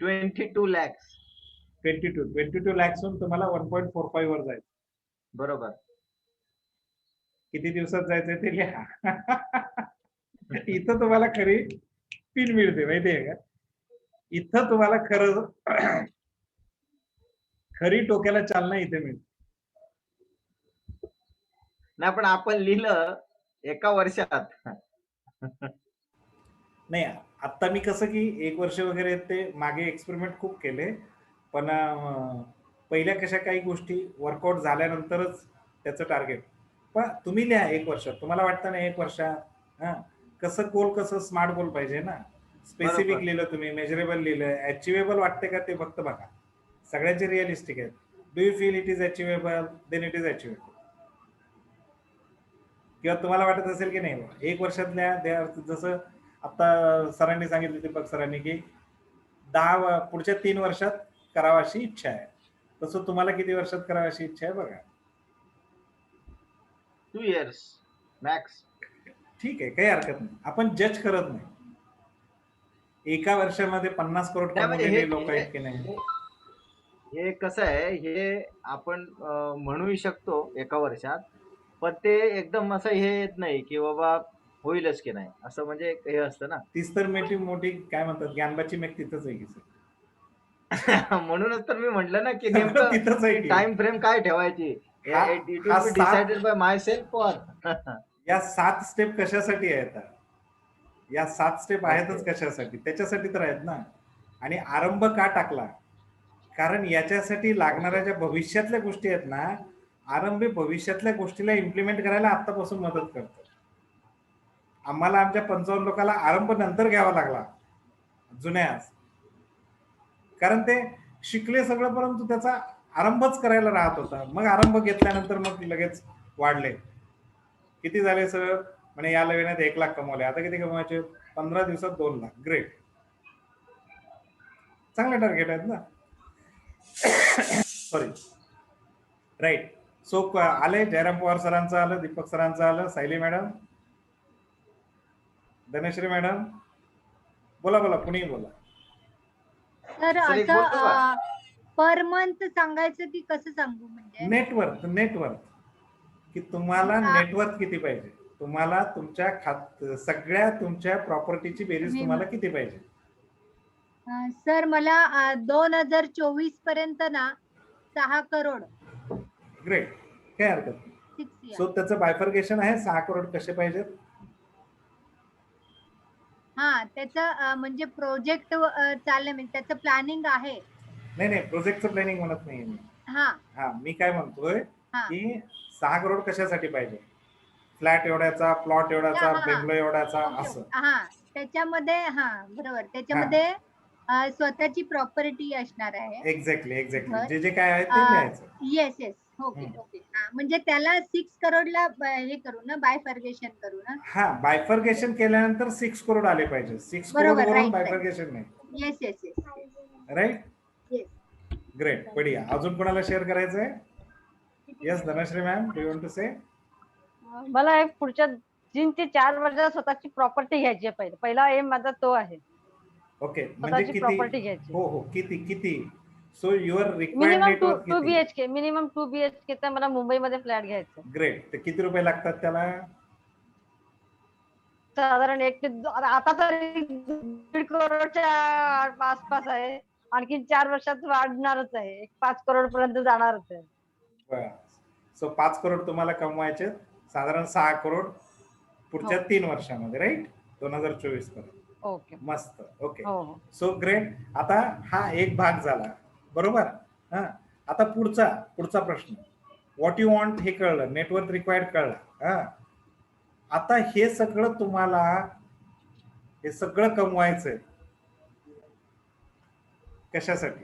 22 lakhs. 22 lakhs तुम्हाला 1.45 वर जायचं. बरोबर. किती दिवसात जायचंय ते लिहा. इथं तुम्हाला खरी पिन मिळते, माहितीये का? इथं तुम्हाला खरी टोक्याला चालना इथे मिळते. नाही पण आपण लिहिलं एका वर्षात. नाही आता मी कसं की 1 वर्ष वगैरे ते मागे एक्सपेरिमेंट खूप केले, पण पहिल्या कशा काही गोष्टी वर्कआउट झाल्यानंतरच त्याचं टार्गेट. पण तुम्ही लिहा 1 वर्षात. तुम्हाला वाटतं ना 1 वर्षात कसं गोल, कसं स्मार्ट गोल पाहिजे ना. स्पेसिफिक बरोबर. लिहिलं तुम्ही, मेजरेबल लिहिलं, अचिव्हेबल वाटते का ते फक्त बघा. सगळ्यांचे रिअलिस्टिक आहेत. Do you feel it is achievable, then it is achievable. किंवा तुम्हाला वाटत असेल की नाही 1 वर्षातल्या जसं आता सरांनी सांगितलं, दीपक सरांनी, की 10 पुढच्या 3 वर्षात करावाशी इच्छा आहे. तसं तुम्हाला किती वर्षात करावाशी इच्छा आहे बघा. 2 इयर्स मॅक्स. ठीक आहे, काही हरकत नाही. आपण जज करत नाही. एका वर्षामध्ये 50 करोड नाही म्हणजे कमवलेले लोक आहेत की नाही. हे कसं आहे, हे आपण म्हणू शकतो एका वर्षात, पण ते एकदम असं हे येत नाही की बाबा होईलच की नाही, असं म्हणजे हे असतं ना. तीच तर मोठी काय म्हणतात, ज्ञानबाची मेक तिथंच आहे की सर. म्हणूनच तर मी म्हटलं ना की तिथंच आहे नेमकं की. टाइम फ्रेम काय ठेवायची. It will be decided by my self for. या 7 स्टेप कशासाठी आहेत? या 7 स्टेप आहेतच कशासाठी? त्याच्यासाठी तर आहेत ना. आणि आरंभ का टाकला? कारण याच्यासाठी लागणाऱ्या ज्या भविष्यातल्या गोष्टी आहेत ना, आरंभ भविष्यातल्या गोष्टीला इम्प्लिमेंट करायला आतापासून मदत करतो. आम्हाला आमच्या 55 लोकांना आरंभ नंतर घ्यावा लागला जुन्यास, कारण ते शिकले सगळं परंतु त्याचा आरंभच करायला राहत होता. मग आरंभ घेतल्यानंतर मग लगेच वाढले. किती झाले सर? म्हणे या महिन्यात 1 लाख कमवले. आता किती कमवायचे? 15 दिवसात 2 लाख. ग्रेट, चांगले टार्गेट आहेत ना. Sorry, right. सो आले जयराम पवार सरांचं आलं, दीपक सरांचं आलं, सायली मॅडम, धनश्री मॅडम, बोला बोला, कुणी बोला. तर असं पर मंथ सांगायचं की कसं सांगू? म्हणजे नेटवर्क की तुम्हाला नेटवर्क किती पाहिजे, तुम्हाला तुमच्या सगळ्या तुमच्या प्रॉपर्टीची बेरीज तुम्हाला किती पाहिजे. सर मला 2024 पर्यंत ना 6 करोड. ग्रेट, काय हरकत नाही. सो त्याचं बायफर्गेशन आहे. 6 करोड कसे पाहिजेत? त्याचं म्हणजे प्रोजेक्ट चाललंय, म्हणजे त्याचं प्लॅनिंग आहे. नाही प्रोजेक्टचं प्लॅनिंग म्हणत नाही मी. मी काय म्हणतोय की 6 करोड कशासाठी पाहिजे? फ्लॅट एवढ्याचा, प्लॉट एवढ्याचा, बेंगलो एवढ्याचा, असं. त्याच्यामध्ये बरोबर, त्याच्यामध्ये स्वतःची प्रॉपर्टी असणार आहे. एक्झॅक्टली जे काय आहे ते लिहायचं. Yes okay. म्हणजे त्याला 6 करोडला हे करू ना, बायफर्गेशन करू ना. बायफर्गेशन केल्यानंतर 6 करोड आले पाहिजे. 6 करोड वरून बायफर्गेशन नाही. Yes right. येस. ग्रेट, बढिया. अजून कोणाला शेअर करायचंय? Yes, Dhanashree ma'am, do you want to say? मला पुढच्या 3 ते 4 वर्षात स्वतःची प्रॉपर्टी घ्यायची आहे. पहिला एम माझा तो आहे. ओके, म्हणजे प्रॉपर्टी किती? घ्यायची. हो, किती? So your required minimum network 2 किती? BHK, मिनिमम 2 BHK चा मला मुंबईमध्ये फ्लॅट घ्यायचा. ग्रेट. तर किती रुपये लागतात त्याला? साधारण 1 ते आता तर 1.5 करोडच्या आसपास आहे. आणखी 4 वर्षात वाढणारच आहे. 5 करोड पर्यंत जाणारच आहे. सो 5 करोड तुम्हाला कमवायचे, साधारण 6 करोड पुढच्या 3 वर्षामध्ये, राईट? 2024 पर्यंत. ओके, मस्त. ओके, हो. ग्रेट. आता हा एक भाग झाला, बरोबर. आता पुढचा प्रश्न, व्हॉट यू वॉन्ट हे कळलं, नेटवर्क रिक्वायर्ड कळलं. आता हे सगळं तुम्हाला कमवायचंय कशासाठी?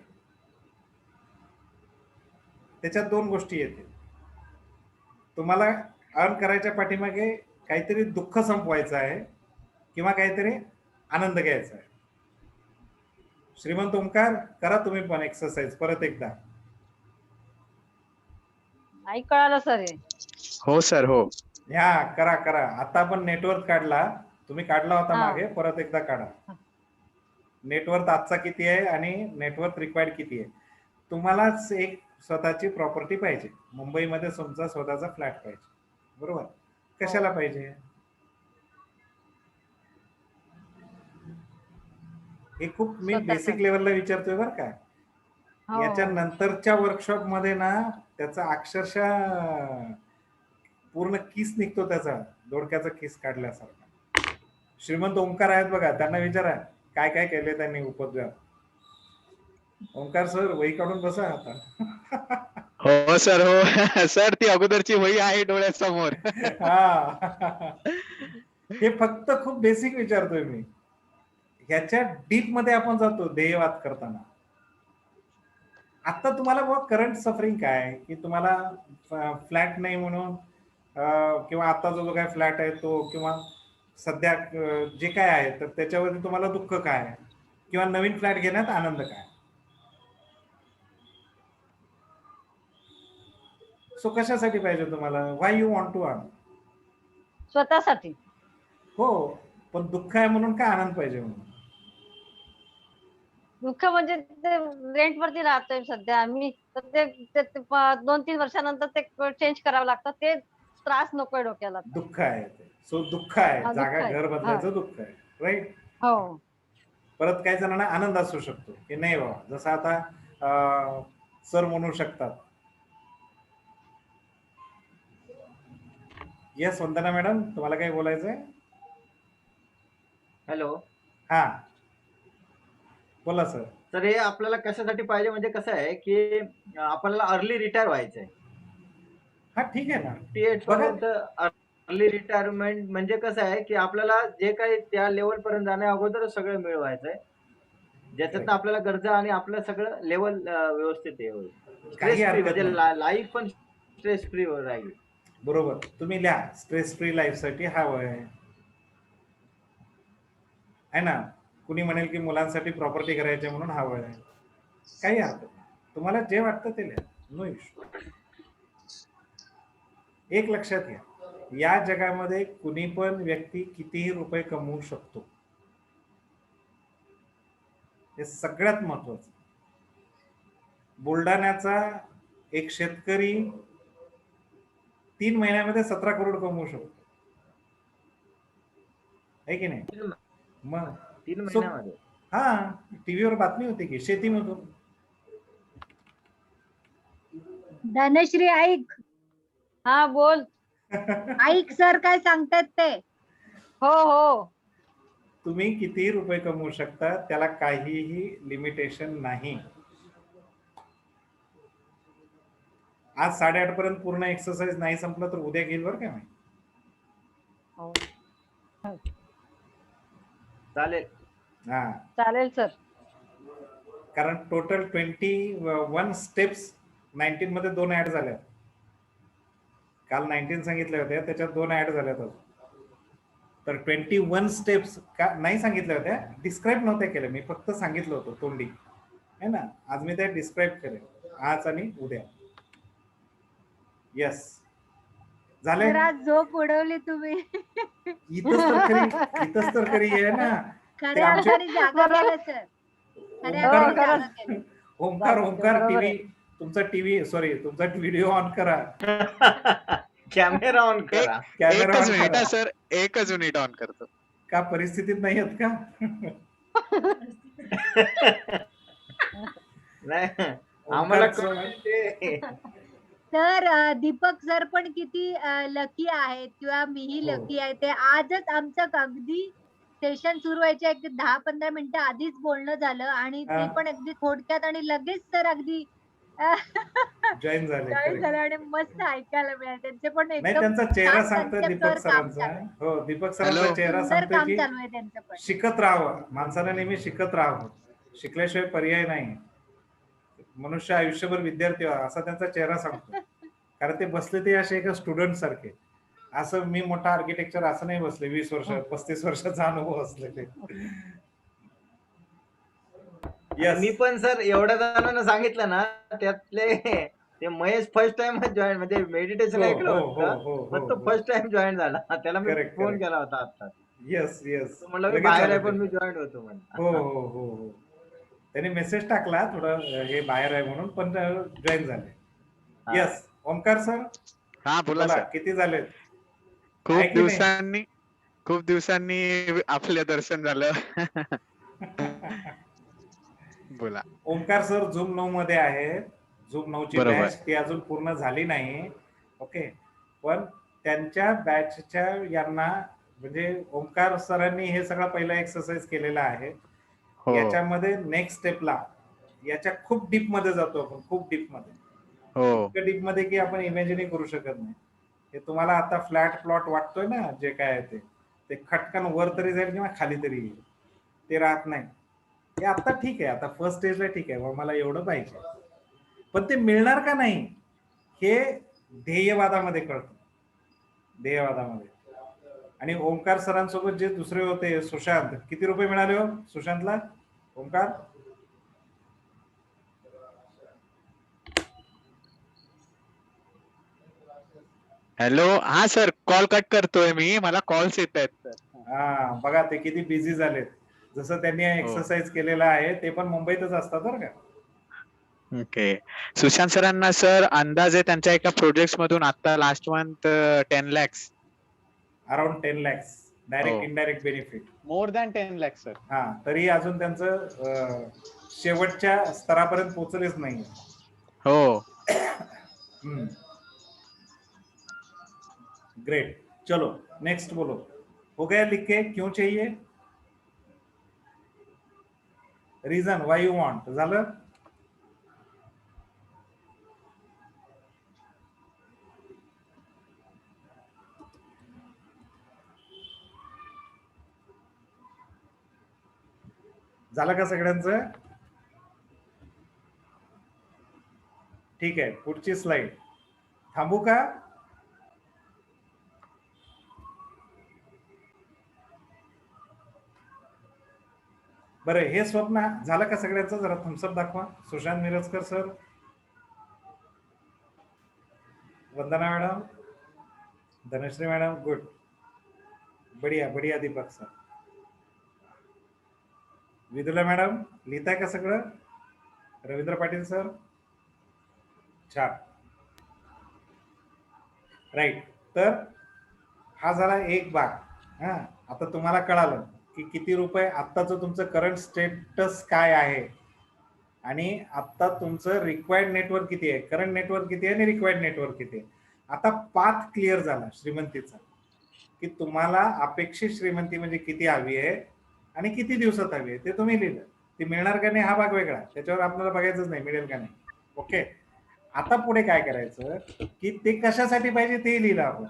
त्याच्यात 2 गोष्टी येतील. तुम्हाला अर्न करायच्या पाठीमागे काहीतरी दुःख संपवायचं आहे किंवा काहीतरी आनंद घ्यायचा आहे. श्रीमंत ओंकार, करा तुम्ही पण एक्सरसाइज परत एकदा. नाही कळालं सर? हो सर, हो. करा. आता आपण नेटवर्क काढला, तुम्ही काढला होता मागे, परत एकदा काढा. नेटवर्क आजचा किती आहे आणि नेटवर्क रिक्वायर्ड किती आहे. तुम्हालाच एक स्वतःची प्रॉपर्टी पाहिजे. मुंबईमध्ये तुमचा स्वतःचा फ्लॅट पाहिजे, बरोबर. कशाला पाहिजे? हे खूप मी बेसिक लेवलला विचारतोय बरं का. हो. याच्या नंतरच्या वर्कशॉप मध्ये ना त्याचा अक्षरशः पूर्ण किस निघतो, त्याचा दोडक्याचा किस काढल्यासारखा. श्रीमंत ओंकार आहेत बघा, त्यांना विचारा काय काय केले त्यांनी उपद्व्याप. ओंकार सर वही काढून बसा आता. हो सर, हो सर, ती अगोदरची वही आहे डोळ्यासमोर. हा. हे फक्त खूप बेसिक विचारतोय मी. ह्याच्या डीप मध्ये आपण जातो ध्येयवाद करताना. आता तुम्हाला बघ करंट सफरिंग काय, की तुम्हाला फ्लॅट नाही म्हणून किंवा आता जो काय फ्लॅट आहे तो, किंवा सध्या जे काय आहे तर त्याच्यावरती तुम्हाला दुःख काय, किंवा नवीन फ्लॅट घेण्यात आनंद काय. सो कशासाठी पाहिजे तुम्हाला, व्हाय यू वॉन्ट टू अर्न. स्वतःसाठी. हो, पण दुःख आहे म्हणून काय आनंद पाहिजे म्हणून. दुःख म्हणजे ते रेंट वरती राहतोय सध्या आम्ही, तर ते 2-3 वर्षानंतर ते चेंज करावं लागतं. ते त्रास नकोय डोक्याला. दुःख आहे ते. सो दुःख आहे, हा, दुःख जागा आहे. घर बदलायचं दुःख आहे, राईट. हो. परत काही जणांना आनंद असू शकतो की नाही बाबा, जसं आता सर म्हणू शकतात. येस वंदना मॅडम, तुम्हाला काही बोलायचंय. हॅलो. हा बोला सर. तर हे आपल्याला कशासाठी पाहिजे, म्हणजे कसं आहे की आपल्याला अर्ली रिटायर व्हायचंय. हा ठीक आहे ना. 58 पर्यंत अर्ली रिटायरमेंट म्हणजे कसं आहे की आपल्याला जे काही त्या लेवल पर्यंत जाण्या अगोदर सगळं मिळवायचंय, ज्याच्यात आपल्याला गरजा आणि आपलं सगळं लेवल व्यवस्थित हे होईल. स्ट्रेस फ्री, म्हणजे लाईफ पण स्ट्रेस फ्री राहील. बरोबर, तुम्ही लिहा स्ट्रेस फ्री लाईफ साठी हवं आहे ना. कुणी म्हणेल की मुलांसाठी प्रॉपर्टी करायची म्हणून हवं आहे, काही हरकत नाही. तुम्हाला जे वाटतं ते लिहा, नो इश्यू. एक लक्षात घ्या, या जगामध्ये कुणी पण व्यक्ती कितीही रुपये कमवू शकतो, हे सगळ्यात महत्वाचं. बुलढाण्याचा एक शेतकरी 3 महिन्यामध्ये 17 करोड कमवू शकतो, आहे की नाही. मग 3 महिन्यामध्ये. हा, टीव्हीवर बातमी होती की शेतीमधून. धनश्री ऐक. हा बोल. ऐक सर काय सांगतात ते. हो हो. तुम्ही कितीही रुपये कमवू शकता, त्याला काहीही लिमिटेशन नाही. आज 8:30 पर्यंत पूर्ण एक्सरसाइज नाही संपलं तर उद्या घेईल बरं का मी. चालेल. हा चालेल सर. कारण टोटल 21 स्टेप्स 19 मध्ये 2 ऍड झाल्या. काल 19 सांगितल्या होत्या, त्याच्यात 2 ऍड झाल्यात अजून. तर 21 स्टेप्स का नाही सांगितल्या होत्या, डिस्क्राईब नव्हत्या केल्या, मी फक्त सांगितलं होतं तोंडी, है ना. आज मी ते डिस्क्राईब करेन, आज आणि उद्या. येस झाले. सर आज झोप उडवली तुम्ही. इथंच तर खरी आहे ना. खऱ्या अर्थाने जागा केलं सर. खऱ्या अर्थाने जागा केलं. ओंकार टीव्ही, तुमचा टीव्ही सॉरी तुमचा व्हिडिओ ऑन करा. कॅमेरा ऑन करा. कॅमेरा एकच ऑन मिनिट करा. सर, एकच मिनिट ऑन करतो. का परिस्थितीत नाही आहेत का. नाही आम्हाला तर दीपक सर पण किती लकी आहेत, किंवा मीही लकी आहे. ते आजच आमचं अगदी सेशन सुरू व्हायच्या एक 10-15 मिनिटं आधीच बोलणं झालं, आणि ते पण अगदी थोडक्यात, आणि लगेच सर अगदी जॉईन झाले आणि मस्त ऐकायला मिळालं. त्यांचे पण नाही, त्यांचा चेहरा सांगतो दीपक सरांचा. हो, दीपक सरांचा चेहरा सांगतो की चालू आहे त्यांचं पण. शिकत राहावं, माणसाने नेहमी शिकत राहावं, शिकल्याशिवाय पर्याय नाही. मनुष्य आयुष्यभर विद्यार्थी व्हा असा त्यांचा चेहरा सांगतो. कारण ते बसले ते असे एका स्टुडंट सारखे. असं मी मोठा आर्किटेक्चर असं नाही बसले, 20 वर्ष 35 वर्षाचा अनुभव असलेले. मी पण सर एवढ्या जणांना सांगितलं ना, त्यातले ते महेश फर्स्ट टाइम जॉईन, म्हणजे मेडिटेशन ऐकलं होतं, पण तो फर्स्ट टाइम जॉईन झाला. त्याला मी फोन केला होता आता. येस म्हणलं बाहेर आहे पण मी जॉईन होतो म्हणून. हो त्याने मेसेज टाकला थोडं हे बाहेर आहे म्हणून, पण जॉईन झाले. Yes Omkar sir. हा बोला. किती झाले. खूप दिवसांनी आपलं दर्शन झालं. बोला. ओंकार सर झूम 9 मध्ये आहे. झूम 9 ची बरोबर. बॅच ती अजून पूर्ण झाली नाही. ओके, पण त्यांच्या बॅचच्या यांना म्हणजे ओंकार सरांनी हे सगळं पहिला एक्सरसाइज केलेला आहे. हो याच्यामध्ये नेक्स्ट स्टेपला याच्या खूप डीप मध्ये जातो आपण, खूप डीप मध्ये, हो इतकं डीप मध्ये की आपण इमॅजिनही करू शकत नाही. हे तुम्हाला आता फ्लॅट प्लॉट वाटतोय ना, जे काय आहे ते खटकन वर तरी जाईल किंवा खाली तरी येईल, ते राहत नाही. हे आता ठीक आहे, आता फर्स्ट स्टेजला ठीक आहे, मग मला एवढं पाहिजे, पण ते मिळणार का नाही हे ध्येयवादामध्ये कळतं, ध्येयवादामध्ये. आणि ओंकार सरांसोबत जे दुसरे होते, सुशांत, किती रुपये मिळाले हो सुशांतला? ओंकार हॅलो. हा सर, कॉल कट करतोय मी, मला कॉल्स येत आहेत सर. हा बघा ते किती बिझी झालेत. जसं त्यांनी एक्सरसाइज केलेला आहे, ते पण मुंबईतच असतात बरं का. ओके. सुशांत सरांना सर अंदाजे त्यांच्या एका प्रोजेक्ट मधून आता last month 10 lakhs. Around 10 lakhs direct indirect benefit. More than 10 lakhs sir. हा, तरी अजून त्यांचं शेवटच्या स्तरापर्यंत पोहोचलेच नाही. हो. ग्रेट. चलो नेक्स्ट बोलो. हो गया लिख के? क्यों चाहिए? Reason why you want. झालं? झालं का सगळ्यांचं? ठीक आहे, पुढची स्लाइड. थांबू का? बरं, हे स्वप्न झालं का सगळ्यांचं? जरा थम्सअप दाखवा. सुशांत मिरजकर सर, वंदना मॅडम, धनश्री मॅडम, गुड, बढिया बढिया. दीपक सर, विदुला मॅडम, लिहिताय का सगळं? रवींद्र पाटील सर, छान, राईट. तर हा झाला एक भाग. हा, आता तुम्हाला कळालं की किती रुपये, आत्ताचं तुमचं करंट स्टेटस काय आहे आणि आत्ता तुमचं रिक्वायर्ड नेटवर्क किती आहे, करंट नेटवर्क किती आहे आणि रिक्वायर्ड नेटवर्क किती आहे. आता पाथ क्लिअर झाला श्रीमंतीचा, की तुम्हाला अपेक्षित श्रीमंती म्हणजे किती हवी आहे आणि किती दिवसात हवी आहे ते तुम्ही लिहिलं. ती मिळणार का नाही हा भाग वेगळा, त्याच्यावर आपल्याला बघायचंच नाही मिळेल का नाही. ओके, आता पुढे काय करायचं की ते कशासाठी पाहिजे ते लिहिलं आपण.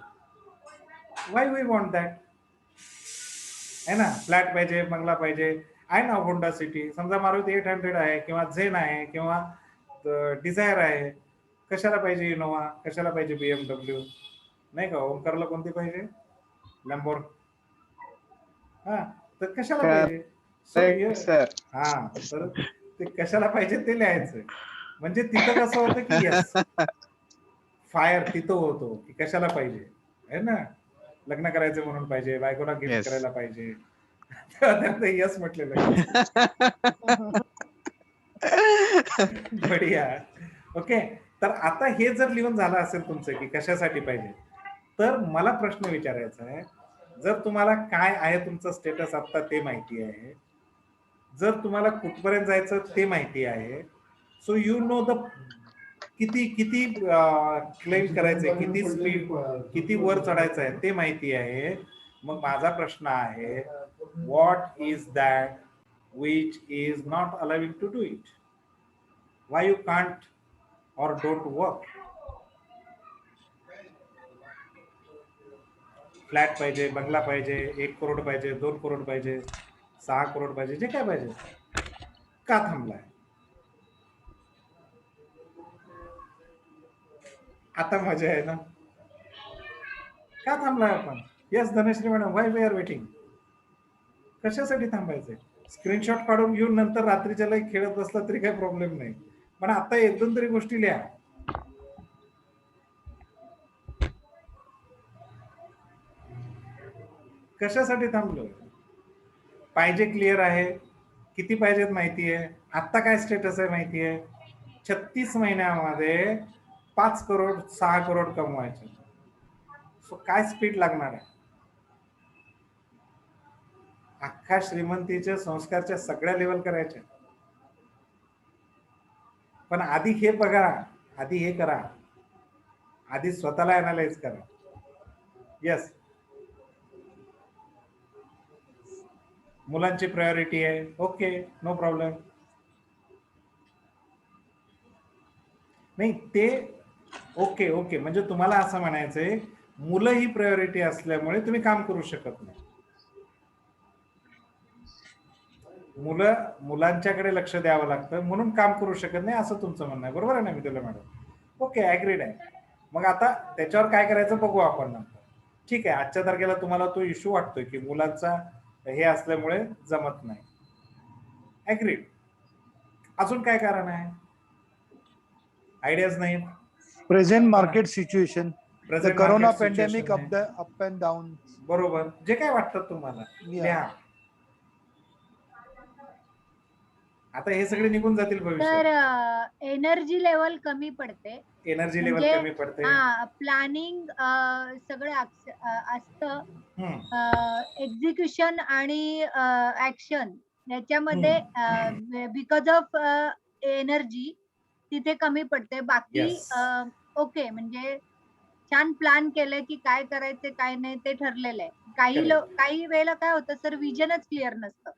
वाय वी वॉन्ट दॅट, है ना. फ्लॅट पाहिजे, बंगला पाहिजे, आहे ना होंडा सिटी, समजा मारुती 800 आहे किंवा झेन आहे किंवा डिझायर आहे. कशाला पाहिजे इनोवा, कशाला पाहिजे BMW, नाही का. ओंकारला कोणती पाहिजे? लॅम्बोर. हा, तर कशाला पाहिजे सर. हा, तर ते कशाला पाहिजे ते लिहायचं. म्हणजे तिथं कसं होतं की यस फायर तिथं होतो की कशाला पाहिजे, है ना. लग्न करायचं म्हणून पाहिजे, बायकोला गिफ्ट Yes. करायला पाहिजे, तेव्हा यस म्हटलेलं. बढिया. ओके, तर आता हे जर लिहून झालं असेल तुमचं की कशासाठी पाहिजे, तर मला प्रश्न विचारायचा आहे. जर तुम्हाला काय आहे तुमचं स्टेटस आता ते माहिती आहे, जर तुम्हाला कुठपर्यंत जायचं ते माहिती आहे, सो यू नो द किती किती क्लेम करायचंय, किती स्पीड, किती वर चढायचं आहे ते माहिती आहे. मग माझा प्रश्न आहे, what is that which is not allowing to do it? Why you can't और डोंट वर्क? फ्लॅट पाहिजे, बंगला पाहिजे, 1 करोड पाहिजे, 2 करोड पाहिजे, 6 करोड पाहिजे, जे काय पाहिजे, का थांबलाय? आता मजा आहे ना. का थांबलाय आपण? Yes Dhanashree madam, why we are waiting? कशासाठी थांबायचंय? स्क्रीनशॉट काढून घेऊन नंतर रात्रीच्या लाईक खेळत बसला तरी काही प्रॉब्लेम नाही, पण आता 1-2 तरी गोष्टी लिहा. कशासाठी थांबलोय? पाहिजे क्लिअर आहे, किती पाहिजेत माहिती आहे, आत्ता काय स्टेटस आहे माहिती आहे. 36 महिन्यामध्ये 5 करोड 6 करोड कमवायचे. सो काय स्पीड लागणार आहे? अख्खा श्रीमंतीच्या संस्कारच्या सगळ्या लेवल करायच्या. पण आधी हे बघा, आधी हे करा, आधी स्वतःला अनालाइज करा. येस, मुलांची प्रायोरिटी आहे, ओके, नो प्रॉब्लेम. नाही ते ओके ओके, म्हणजे तुम्हाला असं म्हणायचंय मुलं ही प्रायोरिटी असल्यामुळे तुम्ही काम करू शकत नाही. मुलांच्याकडे लक्ष द्यावं लागतं म्हणून काम करू शकत नाही असं तुमचं म्हणणं आहे, बरोबर आहे ना मिथुला मॅडम? ओके, ऍग्रीड आहे. मग आता त्याच्यावर काय करायचं बघू आपण नंतर. ठीक आहे, आजच्या तारखेला तुम्हाला तो इश्यू वाटतोय की मुलांचा हे असल्यामुळे जमत नाही. ऍग्रीड. अजून काय कारण आहे? आयडियाज नाहीत. Present market situation, Present corona market pandemic situation आहे. Up and down. बरोबर, जे काय वाटतं तुम्हाला लिहा. आता हे सगळे निघून जातील तर भविष्यात. एनर्जी लेवल कमी पडते. एनर्जी लेवल म्हणजे कमी पडते. प्लॅनिंग सगळं असतं. हम्म. एक्झिक्युशन आणि ऍक्शन याच्यामध्ये बिकॉज ऑफ एनर्जी तिथे कमी पडते. बाकी Yes. ओके, म्हणजे छान प्लॅन केलंय की काय करायचं काय नाही ते ठरलेलं आहे. Correct. काही वेळेला काय होतं सर, विजनच क्लिअर नसतं,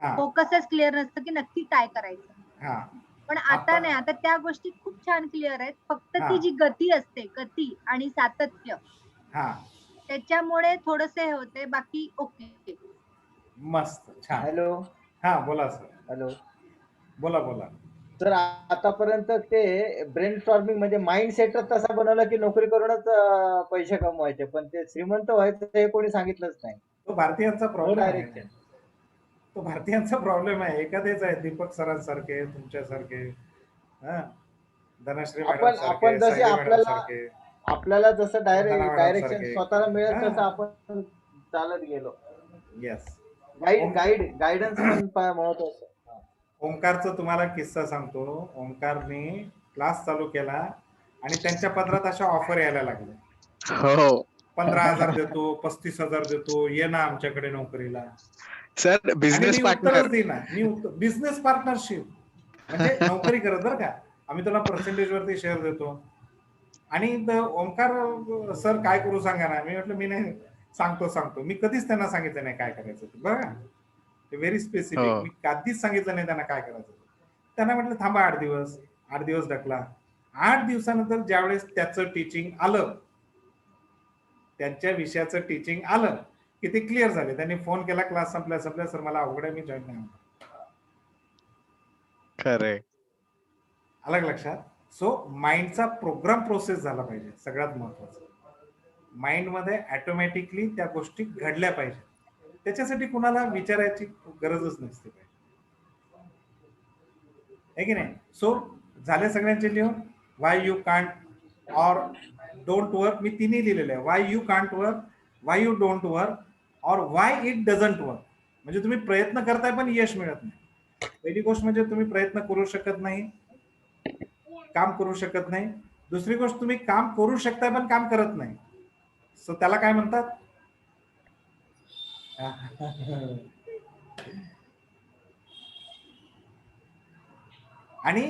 हा, फोकसच क्लिअर नसतं की नक्की काय करायचं. हा, पण आता नाही, आता त्या गोष्टी खूप छान क्लिअर आहेत. फक्त हा. ती जी गती असते, गती आणि सातत्य, हा, त्याच्यामुळे थोडस हे होते. बाकी ओके. मस्त, छान. हॅलो हा, बोला सर. हॅलो बोला बोला. सर, आतापर्यंत ते ब्रेन स्टॉर्मिंग म्हणजे माइंड सेटच तसा बनवला की नोकरी करूनच पैसे कमवायचे, पण ते श्रीमंत व्हायचं हे कोणी सांगितलंच नाही. तो भारतीयांचा प्रॉब्लेम आहे. डायरेक्शन. तो भारतीयांचा प्रॉब्लेम आहे. एखादेच आहे, दीपक सरांसारखे, तुमच्यासारखे, हा, धनश्री मॅडम आपण सारखे, जसे सायली मॅडम आपल्याला सारखे, आपल्याला जसं वंदना मॅडम डायरेक्शन सारखे. स्वतःला मिळेल हा. तसं आपण चालत गेलो. येस. गायडन्स पण महत्वाचं. ओंकारचं तुम्हाला किस्सा सांगतो. ओंकारने क्लास चालू केला आणि त्यांच्या पदरात अशा ऑफर यायला लागल्या. हो 15,000 देतो, 35,000 देतो, ये ना आमच्याकडे नोकरीला. सर, आणि बिझनेस मी पार्टनर. उत्तरच देईना. बिझनेस पार्टनरशिप म्हणजे नोकरी करत बरं का, आम्ही तुला पर्सेंटेज वरती शेअर देतो. आणि ओंकार सर काय करू सांगा ना. मी म्हटलं मी नाही सांगतो. मी कधीच त्यांना सांगितलं नाही काय करायचं ते, बघा ते व्हेरी स्पेसिफिक. हो. मी कधीच सांगितलं नाही त्यांना काय करायचं. त्यांना म्हटलं थांबा 8 दिवस. 8 दिवस ढकला. 8 दिवसानंतर ज्यावेळेस त्याचं टीचिंग आलं, त्यांच्या विषयाचं टीचिंग आलं की ते क्लिअर झाले. त्यांनी फोन केला क्लास संपल्या सर मला अवघड आहे, मी जॉईन नाही होणार. खरे. अलग लक्षात. सो माइंडचा प्रोग्राम प्रोसेस झाला पाहिजे, सगळ्यात महत्वाचं. माइंडमध्ये ऑटोमॅटिकली त्या गोष्टी घडल्या पाहिजे. त्याच्यासाठी कुणाला विचारायची गरजच नसते आहे की नाही. सो झाले सगळ्यांचे लिहून. Why you can't or don't work. मी तिन्ही लिहिलेले आहे. Why you can't work, why you don't work, और वाय इट डझंट वर्क. म्हणजे तुम्ही प्रयत्न करताय पण यश मिळत नाही. पहिली गोष्ट म्हणजे तुम्ही प्रयत्न करू शकत नाही, काम करू शकत नाही. दुसरी गोष्ट तुम्ही काम करू शकताय पण काम करत नाही. सो त्याला काय म्हणतात? आणि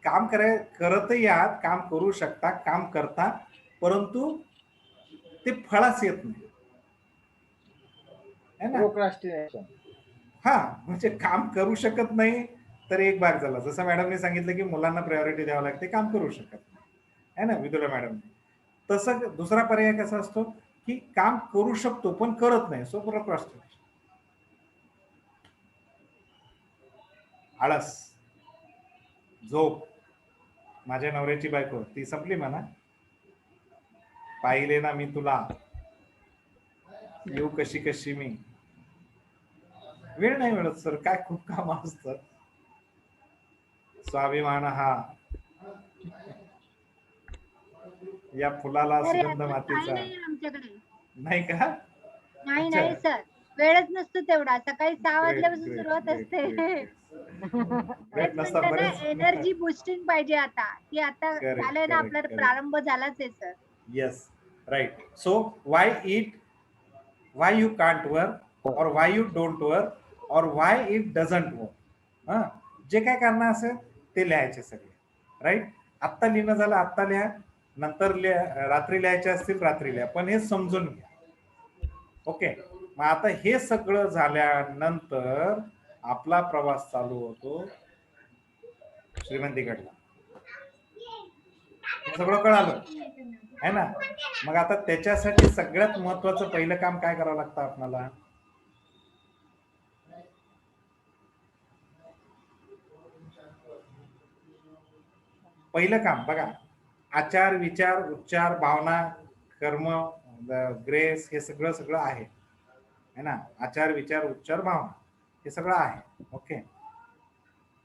काम करतही आहात, काम करू शकता, काम करता, परंतु ते फळास येत नाही. प्रोक्रॅस्टिनेशन. हा, म्हणजे काम करू शकत नाही तर एक भाग झाला. जसं मॅडमने सांगितलं की मुलांना प्रायोरिटी द्यावं लागते, काम करू शकत नाही, है ना विदुला मॅडम. तसं दुसरा पर्याय कसा असतो की काम करू शकतो पण करत नाही. So procrastination. आळस, झोप. माझ्या नवऱ्याची बायको ती संपली म्हणा. पाहिले ना मी तुला, येऊ कशी कशी मी. वेळ नाही मिळत सर, काय खूप काम असतं. स्वाभिमान हा या फुलाला सुगंध मातीचा आमच्याकडे नाही का? नाही सर, वेळच नसतो तेवढा. सकाळी 6 वाजल्यापासून सुरुवात असते. एनर्जी बुस्टिंग पाहिजे आता, की आता झालंय ना आपला प्रारंभ झालाच आहे sir. Yes, right. So why you can't work, और वाय यू डोंट वर्क, और वाय इट डझंट वर्क. जे काय कारण असेल ते लिहायचे सगळे. राईट. आत्ता लिहिणं झालं आत्ता लिहा, नंतर रात्री लिहायचे असतील रात्री लिहा, पण हे समजून घ्या. ओके. मग आता हे सगळं झाल्यानंतर आपला प्रवास चालू होतो श्रीमंतीकडला. हे सगळं कळालं है ना. मग आता त्याच्यासाठी सगळ्यात महत्वाचं पहिलं काम काय करावं लागतं आपल्याला? पहिलं काम बघा, आचार विचार उच्चार भावना कर्म ग्रेस हे सगळं सगळं आहे है ना. आचार विचार उच्चार भावना हे सगळं आहे. ओके.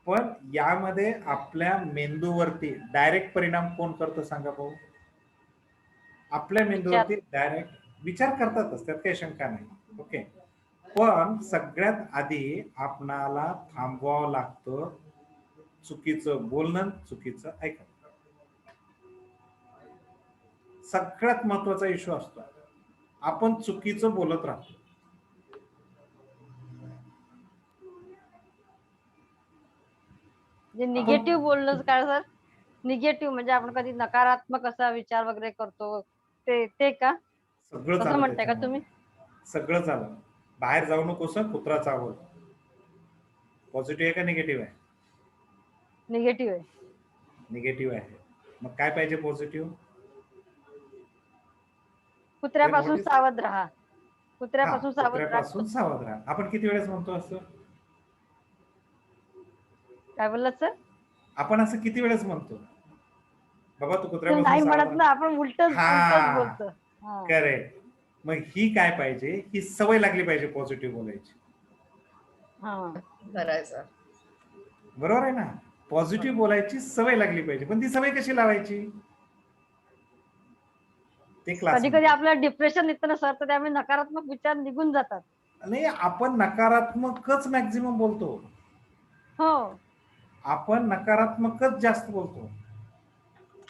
पण यामध्ये आपल्या मेंदूवरती डायरेक्ट परिणाम कोण करतो सांगा भाऊ? आपल्या मेंदूवरती डायरेक्ट विचार करतातच, त्यात काही शंका नाही. ओके. पण सगळ्यात आधी आपणाला थांबवावं लागतं चुकीचं बोलणं, चुकीचं ऐकणं. सगळ्यात महत्वाचा इश्यू असतो, आपण चुकीचं बोलत राहतो. निगेटिव्ह बोलणं काय सर? निगेटिव्ह म्हणजे आपण कधी नकारात्मक असा विचार वगैरे करतो ते का? सगळं तसं म्हणताय का तुम्ही? सगळं झालं. बाहेर जाऊ नकोस कुत्रा चावल. पॉझिटिव्ह आहे का निगेटिव्ह आहे? निगेटिव्ह आहे. निगेटिव्ह आहे. मग काय पाहिजे पॉझिटिव्ह? कुत्र्यापासून सावध राहा. कुत्र्यापासून सावध राहा. आपण किती वेळेस म्हणतो असं? काय बोललात सर? आपण असं किती वेळेस म्हणतो बाबा तू नाही कुत्र्यापासून म्हणत ना, आपण उलटच बोलतो. करेक्ट. मग ही काय पाहिजे? ही सवय लागली पाहिजे पॉझिटिव्ह बोलायची. बरोबर आहे ना. पॉझिटिव्ह बोलायची सवय लागली पाहिजे. पण ती सवय कशी लावायची? ते क्लास. कधी कधी आपल्याला डिप्रेशन येतं ना सर, तर त्यामुळे नकारात्मक विचार निघून जातात. नाही, आपण नकारात्मकच मॅक्झिमम बोलतो. हो, आपण नकारात्मकच जास्त बोलतो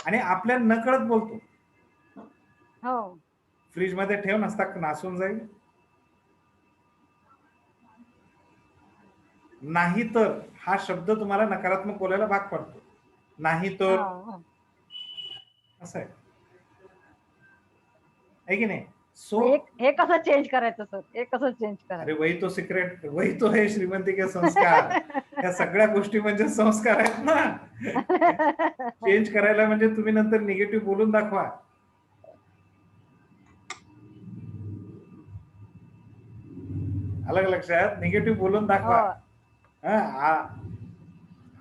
आणि आपल्याला नकळत बोलतो. हो. फ्रीज मध्ये ठेव नसता नासून जाईल. नाही तर हा शब्द तुम्हाला नकारात्मक बोलायला भाग पडतो. नाही तर असं आहे की नाही. सो हे कसं चेंज करायचं सर? हे कसं चेंज करायचं? अरे वही तो सिक्रेट, वही तो है श्रीमंती के संस्कार. या सगळ्या गोष्टी म्हणजे संस्कार आहेत ना. चेंज करायला म्हणजे तुम्ही नंतर निगेटिव्ह बोलून दाखवा. अलग लक्षात, निगेटिव्ह बोलून दाखवा.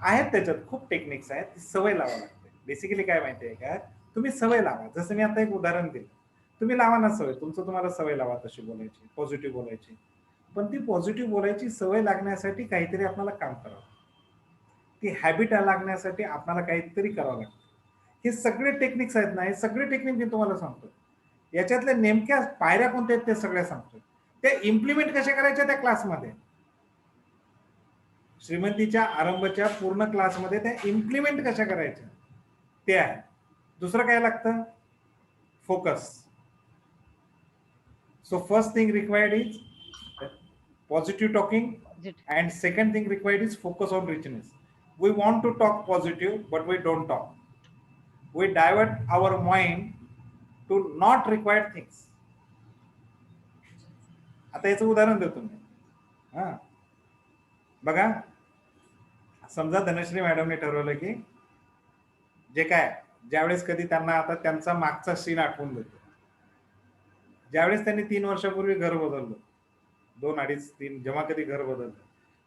आहेत त्याच्यात खूप टेक्निक्स आहेत. ती सवय लावा लागते. बेसिकली काय माहितीये का, तुम्ही सवय लावा. जसं मी आता एक उदाहरण दिलं, तुम्ही लावा ना सवय. तुम्हाला सवय लावा तशी बोलायची, पॉझिटिव्ह बोलायची. पण ती पॉझिटिव्ह बोलायची सवय लागण्यासाठी काहीतरी आपल्याला काम करावं. ती हॅबिट लागण्यासाठी आपल्याला काहीतरी करावं लागतं. हे सगळे टेक्निक्स आहेत ना, हे सगळे टेक्निक मी तुम्हाला सांगतो. याच्यातल्या नेमक्या पायऱ्या कोणत्या आहेत ते सगळ्या सांगतो. त्या इम्प्लिमेंट कशा करायच्या त्या क्लासमध्ये, श्रीमंतीच्या आरंभच्या पूर्ण क्लासमध्ये त्या इम्प्लिमेंट कशा करायच्या ते आहे. दुसरं काय लागतं? Focus. So first thing required is positive talking, and second thing required is focus on richness. We want to talk positive, but we don't talk. We divert our mind to not required things. आता याचं उदाहरण देतो मी. बघा, समजा धनश्री मॅडमने ठरवलं की जे काय ज्यावेळेस कधी त्यांना आता त्यांचा मागचा सीन आठवून देतो. ज्यावेळेस त्यांनी 3 वर्षापूर्वी घर बदललं, 2, 2.5, 3 जेव्हा कधी घर बदललं,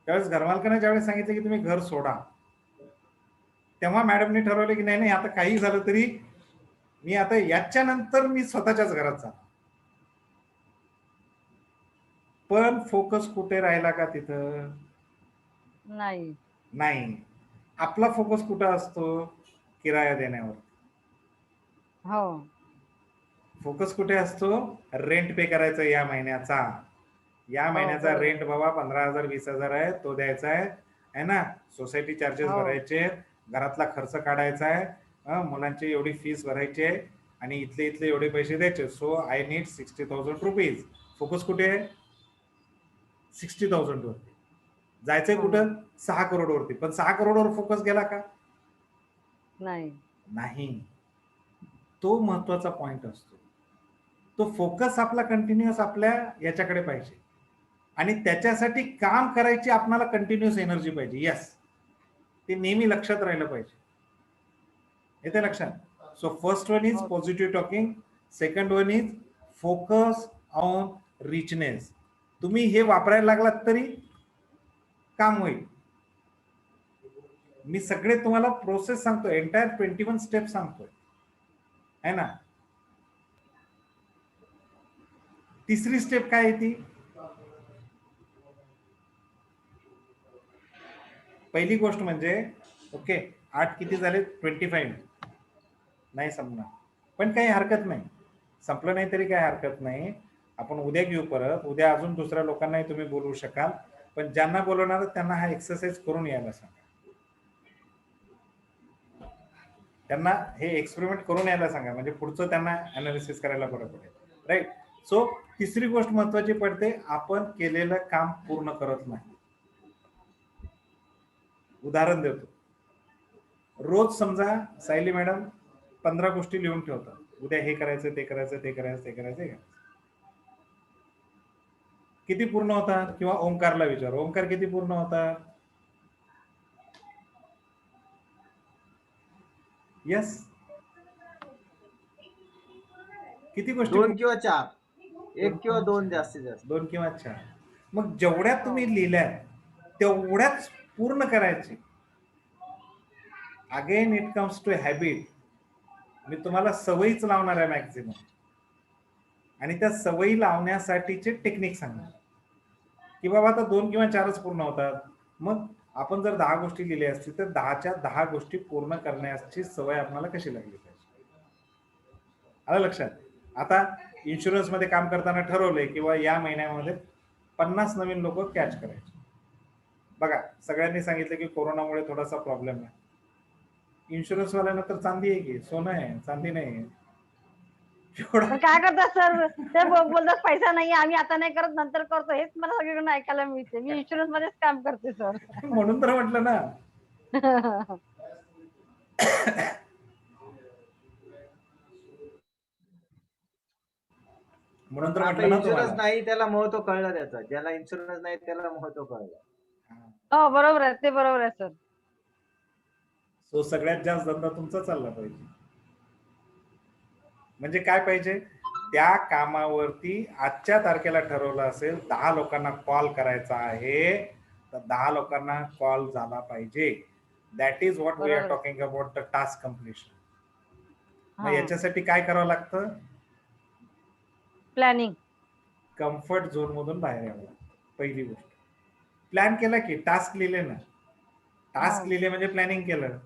त्यावेळेस घरमालकाने ज्यावेळेस सांगितलं की तुम्ही घर सोडा, तेव्हा मॅडमने ठरवलं की नाही आता काही झालं तरी मी आता याच्या नंतर मी स्वतःच्याच घरात जा. पण फोकस कुठे राहिला का तिथं? नाही. आपला फोकस कुठं असतो? किराया देण्यावर. हो. फोकस कुठे असतो? रेंट पे करायचा या महिन्याचा. या महिन्याचा रेंट बाबा 15,000 20,000 आहे, तो द्यायचा आहे ना. सोसायटी चार्जेस भरायचे, घरातला खर्च काढायचा आहे, मुलांची एवढी फीस भरायची आहे आणि इथले एवढे पैसे द्यायचे. So I need 60,000 rupees. Focus कुठे आहे? 60,000 वरती. जायचंय कुठं? 6 करोड वरती. पण 6 करोडवर फोकस गेला का? नाही. नाही. तो महत्वाचा पॉइंट असतो. तो फोकस आपला कंटिन्युअस आपल्या याच्याकडे पाहिजे आणि त्याच्यासाठी काम करायची आपल्याला कंटिन्युअस एनर्जी पाहिजे. येस, ते नेहमी लक्षात राहिलं पाहिजे. येते लक्षात? So first one is positive talking, second one is focus on richness. तुम्ही हे वापरायला लागलात तरी काम होईल. मी सगळे तुम्हाला प्रोसेस सांगतो, एंटायर 21 स्टेप सांगतोय, है ना. तिसरी स्टेप काय आहे ती? पहिली गोष्ट म्हणजे ओके 8 किती झाले? 25 नाही संपणार, पण काही हरकत नाही. संपलं नाही तरी काही हरकत नाही. आपण उद्या घेऊ परत. उद्या अजून दुसऱ्या लोकांनाही तुम्ही बोलवू शकाल, पण ज्यांना बोलवणार त्यांना हा एक्सरसाइज करून यायला सांगा. त्यांना हे एक्सपेरिमेंट करून यायला सांगा, म्हणजे पुढचं त्यांना अनालिसिस करायला बरं पडेल. राईट. सो तिसरी गोष्ट महत्वाची पडते, आपण केलेलं काम पूर्ण करत नाही. उदाहरण देतो. रोज समजा सायली मॅडम 15 गोष्टी लिहून ठेवतात. उद्या हे करायचं, ते करायचं, ते करायचं, ते करायचं, हे करायचं. किती पूर्ण होतात? किंवा ओंकारला विचार, ओंकार किती पूर्ण होतात? यस, किती गोष्टी? 2 किंवा 4, 1 किंवा 2 जास्तीत जास्त. 2 किंवा 4. मग जेवढ्या तुम्ही लिहिल्या तेवढ्याच पूर्ण करायचे. Again it comes to habit. मी तुम्हाला सवयीच लावणार आहे मॅक्झिमम, आणि त्या सवयी लावण्यासाठीचे टेक्निक सांगणार की बाबा आता 2 किंवा 4च पूर्ण होतात. मग आपण जर 10 गोष्टी लिहिल्या असतील तर 10च्या 10 गोष्टी पूर्ण करण्याची सवय आपल्याला कशी लागली पाहिजे. आलं लक्षात? आता इन्शुरन्स मध्ये काम करताना ठरवलंय किंवा या महिन्यामध्ये 50 नवीन लोक कॅच करायचे. बघा, सगळ्यांनी सांगितलं की कोरोनामुळे थोडासा प्रॉब्लेम आहे. इन्शुरन्स वाल्यांना तर चांदी आहे की सोनं आहे, चांदी नाही. पण काय करतात सर, ते बोलतात पैसा नाही, आम्ही आता नाही करत, नंतर करतो. हेच मला सगळीकडून ऐकायला मिळते. मी इन्शुरन्स मध्येच काम करते सर. म्हणून तर म्हटलं ना. म्हणून तर म्हटलं ना इन्शुरन्स नाही त्याला महत्व कळलं त्याचं. ज्याला इन्शुरन्स नाही त्याला महत्व कळलं. हो बरोबर आहे, ते बरोबर आहे सर. सो सगळ्यात जास्त धंदा तुमचा चालला पाहिजे. म्हणजे काय पाहिजे? त्या कामावरती आजच्या तारखेला ठरवलं असेल 10 लोकांना कॉल करायचा आहे, तर 10 लोकांना कॉल झाला पाहिजे. That is what we are talking about the task completion. मग याच्यासाठी काय करावं लागतं? प्लॅनिंग. कम्फर्ट झोन मधून बाहेर यावं लागतं. पहिली गोष्ट. प्लॅन केला की टास्क लिहिले ना, टास्क लिहिले म्हणजे प्लॅनिंग केलं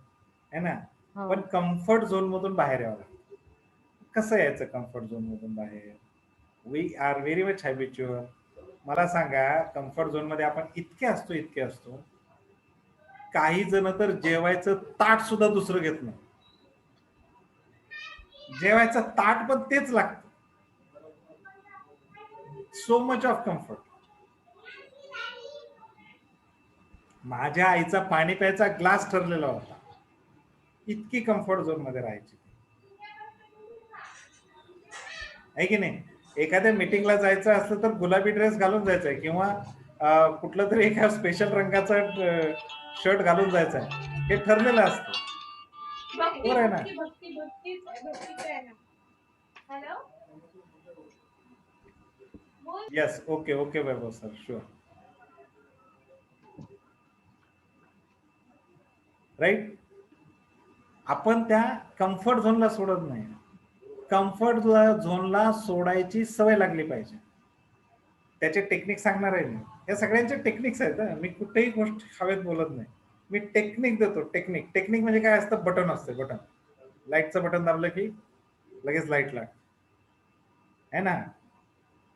है ना. पण कम्फर्ट झोन मधून बाहेर यावं लागतं. कसं यायचं कम्फर्ट झोन मधून बाहेर? We are very much habitual. मला सांगा, कम्फर्ट झोन मध्ये आपण इतके असतो, काही जण तर जेवायचं ताट सुद्धा दुसरं घेत नाही. जेवायचं ताट पण तेच लागतं. So much of comfort. माझ्या आईचा पाणी प्यायचा ग्लास ठरलेला होता. इतकी कम्फर्ट झोन मध्ये राहायची आहे की नाही. एखाद्या मीटिंगला जायचं असलं तर गुलाबी ड्रेस घालून जायचंय किंवा कुठलं तरी एका स्पेशल रंगाचा शर्ट घालून जायचं आहे. हे ठरलेलं असतं. बरोबर आहे ना. येस, ओके ओके वैभव सर, शुअर. राईट. आपण त्या कम्फर्ट झोनला सोडत नाही. कम्फर्ट झोनला सोडायची सवय लागली पाहिजे. त्याचे टेक्निक सांगणार आहे मी. या सगळ्यांचे टेक्निक्स आहेत. मी कुठेही गोष्ट हवेत बोलत नाही. मी टेक्निक देतो. टेक्निक म्हणजे काय असतं? बटन असते. बटन, लाईटचं बटन दाबलं की लगेच लाईट लागते है ना.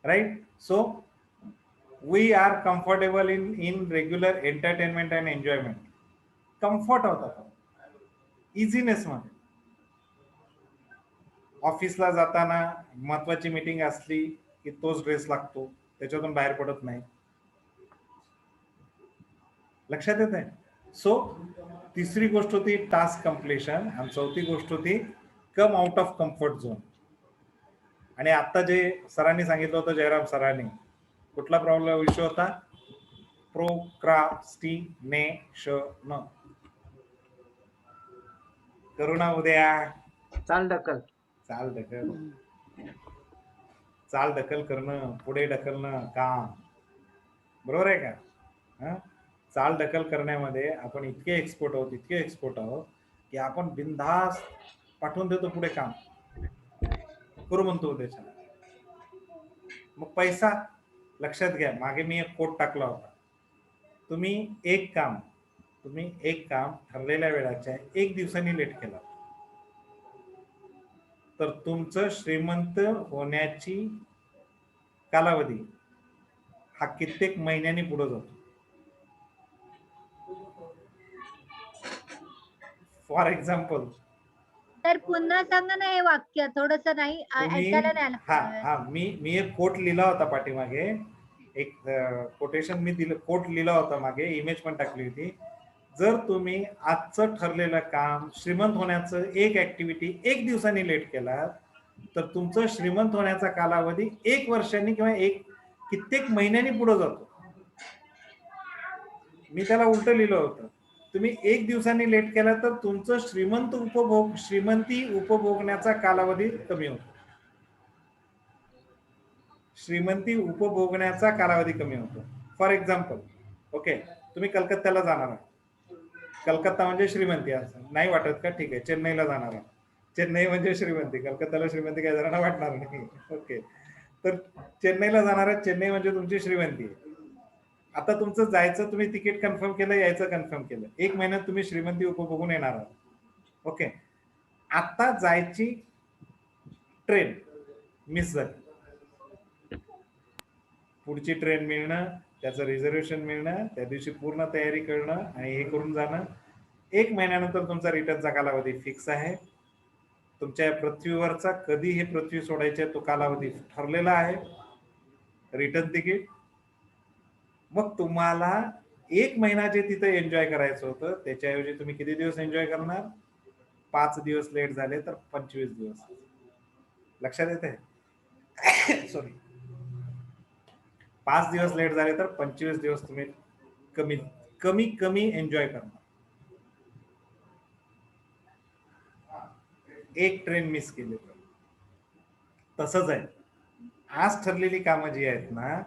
Right. So we are comfortable in regular entertainment and enjoyment. Comfort होता इझीनेस मध्ये. ऑफिसला जाताना महत्वाची मीटिंग असली की तोच ड्रेस लागतो, त्याच्यातून बाहेर पडत नाही. लक्षात येत आहे? सो तिसरी गोष्ट होती टास्क कम्प्लिशन आणि चौथी गोष्ट होती come out of comfort zone. आणि आता जे सरांनी सांगितलं होतं, जयराम सरांनी, कुठला प्रॉब्लेम इश्यू होता? प्रोक्रास्टिनेशन. करू ना उद्या, चाल ढकल. चाल ढकल, चाल ढकल करणं, पुढे ढकलणं काम, बरोबर आहे का? चाल ढकल करण्यामध्ये आपण इतके एक्सपर्ट आहोत की आपण बिनधास्त पाठवून देतो पुढे काम, करू म्हणतो उद्याच्या. मग पैसा लक्षात घ्या, मागे मी एक कोट टाकला होता, तुम्ही एक काम ठरलेल्या वेळाच्या 1 दिवसांनी लेट केला तर तुमचं श्रीमंत होण्याची कालावधी हा कित्येक महिन्यांनी पुढे जातो. फॉर एक्झाम्पल, तर पुन्हा सांगा ना हे वाक्य, थोडस नाही ऐकायला नाही आलं. मी एक कोट लिहिला होता पाठीमागे, एक कोटेशन मी कोट लिहिला होता मागे, इमेज पण टाकली होती. जर तुम्ही आजचं ठरलेलं काम, श्रीमंत होण्याचं एक ऍक्टिव्हिटी 1 दिवसांनी लेट केलात तर तुमचं श्रीमंत होण्याचा कालावधी 1 वर्षांनी किंवा कित्येक महिन्यांनी पुढे जातो. मी त्याला उलट लिहिलं होतं, तुम्ही 1 दिवसांनी लेट केला तर तुमचं श्रीमंती उपभोगण्याचा कालावधी कमी होतो. श्रीमंती उपभोगण्याचा कालावधी कमी होतो. फॉर एक्झाम्पल, ओके, तुम्ही कलकत्त्याला जाणार आहात. कलकत्ता म्हणजे श्रीमंती, असं नाही वाटत का? ठीक आहे, चेन्नईला जाणार आहात. चेन्नई म्हणजे श्रीमंती, कलकत्त्याला श्रीमंती काही जणांना वाटणार नाही. ओके, तर चेन्नईला जाणार आहात, चेन्नई म्हणजे तुमची श्रीमंती आहे. आता तुमचं जायचं, तुम्ही तिकीट कन्फर्म केलं, यायचं कन्फर्म केलं, 1 महिन्यात तुम्ही श्रीमंती उपभोगून येणार आहात. ओके, आता जायची ट्रेन मिस झाली, पुढची ट्रेन मिळणं, त्याचं रिझर्वेशन मिळणं, त्या दिवशी पूर्ण तयारी करणं आणि हे करून जाणं, 1 महिन्यानंतर तुमचा रिटर्नचा कालावधी फिक्स आहे. तुमच्या पृथ्वीवरचा कधी हे पृथ्वी सोडायचे तो कालावधी ठरलेला आहे, रिटर्न तिकीट. मग तुम्हाला 1 महिना जे तिथे एन्जॉय करायचं होतं त्याच्याऐवजी तुम्ही किती दिवस एन्जॉय करणार? 5 दिवस लेट झाले तर 25 दिवस. लक्षात येते? सॉरी, 5 दिवस लेट झाले तर 25 दिवस तुम्ही कमी एन्जॉय करणार. एक ट्रेन मिस केली तर तसंच आहे. आज ठरलेली कामं जी आहेत ना,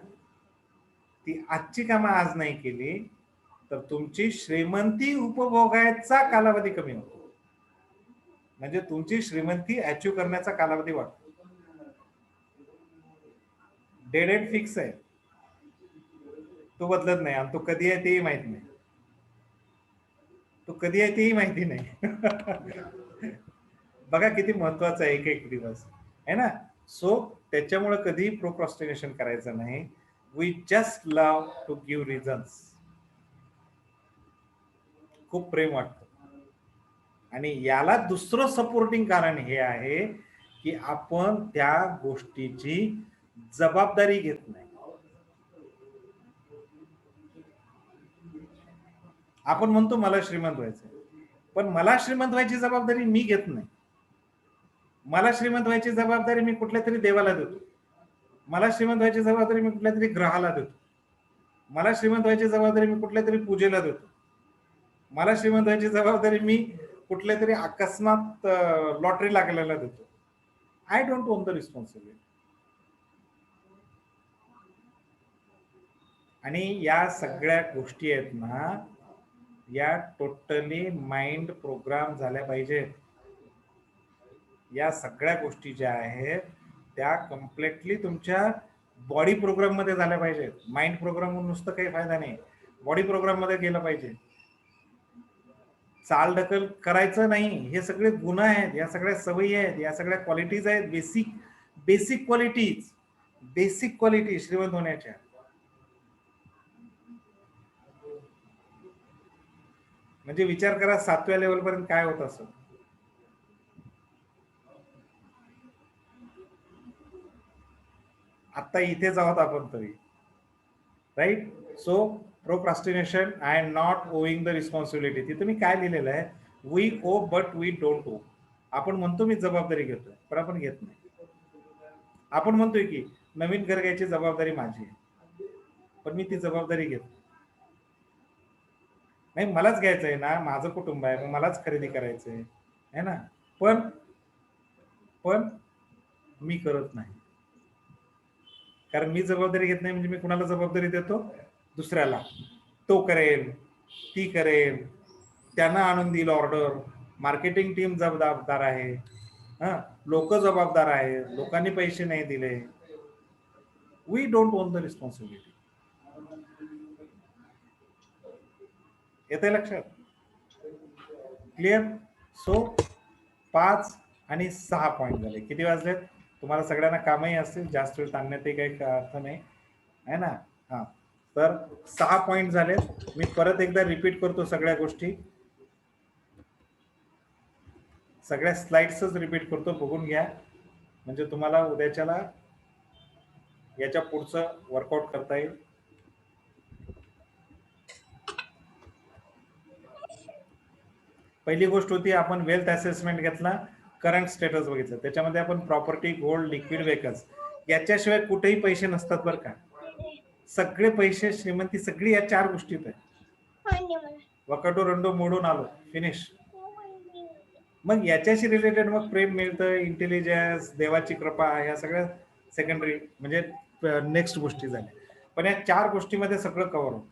ती आजची कामं आज नाही केली तर तुमची श्रीमंती उपभोगायचा कालावधी कमी होतो, म्हणजे तुमची श्रीमंती अचीव करण्याचा कालावधी वाढतो. डेट फिक्स आहे, तो बदलत नाही, आणि तो कधी आहे तेही माहित नाही, तो कधी आहे तेही माहिती नाही. बघा किती महत्वाचा आहे एक दिवस आहे ना. सो त्याच्यामुळे कधी प्रोक्रॉस्टिनेशन करायचं नाही. We just love to give reasons. खूप प्रेम वाटतं, आणि याला दुसरं सपोर्टिंग कारण हे आहे की आपण त्या गोष्टीची जबाबदारी घेत नाही. आपण म्हणतो मला श्रीमंत व्हायचं, पण मला श्रीमंत व्हायची जबाबदारी मी घेत नाही. मला श्रीमंत व्हायची जबाबदारी मी कुठल्या तरी देवाला देतो, मला श्रीमंत व्हायची जबाबदारी मी कुठल्या तरी ग्रहाला देतो, मला श्रीमंत व्हायची जबाबदारी मी कुठल्या तरी पूजेला देतो, मला श्रीमंत व्हायची जबाबदारी मी कुठल्या तरी अकस्मात लॉटरी लागलेला देतो. I don't own the responsibility. आणि या सगळ्या गोष्टी आहेत ना, या टोटली माइंड प्रोग्राम झाल्या पाहिजेत. या सगळ्या गोष्टी ज्या आहेत त्या कम्प्लिटली तुमच्या बॉडी प्रोग्राम मध्ये झाल्या पाहिजेत. माइंड प्रोग्राम नुसतं काही फायदा नाही, बॉडी प्रोग्राम मध्ये गेलं पाहिजे. चाल ढकल करायचं नाही, हे सगळे गुण आहेत, या सगळ्या सवयी आहेत, या सगळ्या क्वालिटीज आहेत, बेसिक क्वालिटी श्रीमंत होण्याच्या. म्हणजे विचार करा 7व्या लेवल पर्यंत काय होत असं. आता इथेच आहोत आपण तरी, right. So procrastination I am not owing the responsibility. तिथे मी काय लिहिलेलं आहे, we owe but we don't owe. आपण म्हणतो मी जबाबदारी घेतोय, पण आपण घेत नाही. आपण म्हणतोय की नवीन घर घ्यायची जबाबदारी माझी आहे, पण मी ती जबाबदारी घेत नाही. मलाच घ्यायचंय ना, माझं कुटुंब आहे, मग मलाच खरेदी करायचंय है ना, पण मी करत नाही. कारण मी जबाबदारी घेत नाही म्हणजे मी कुणाला जबाबदारी देतो? दुसऱ्याला. तो करेल, ती करेल, त्यांना आणून देईल ऑर्डर, मार्केटिंग टीम जबाबदार आहे, लोक जबाबदार आहेत, लोकांनी पैसे नाही दिले. We don't own the responsibility. येते लक्षात? क्लिअर? सो 5 आणि 6 पॉईंट झाले. किती वाजलेत? तुम्हाला सगळ्यांना कामही असतील, जास्त वेळ ताणण्यातही काही अर्थ नाही आहे ना. हा, तर 6 पॉईंट झाले. मी परत एकदा रिपीट करतो सगळ्या गोष्टी, सगळ्या स्लाइड्सच रिपीट करतो, बघून घ्या म्हणजे तुम्हाला उद्याच्याला याच्या पुढचं वर्कआउट करता येईल. पहिली गोष्ट होती, आपण वेल्थ असेसमेंट घेतला, करंट स्टेटस बघितलं, त्याच्यामध्ये आपण प्रॉपर्टी, गोल्ड, लिक्विड व्हेकल्स, याच्याशिवाय कुठेही पैसे नसतात बरं का. सगळे पैसे, श्रीमंती सगळी या 4 गोष्टीत आहे. वकाटो रंडो मोडून आलो, फिनिश. मग याच्याशी रिलेटेड मग प्रेम मिळतं, इंटेलिजन्स, देवाची कृपा, या सगळ्या सेकंडरी म्हणजे नेक्स्ट गोष्टी झाल्या. पण या 4 गोष्टीमध्ये सगळं कव्हर होतं.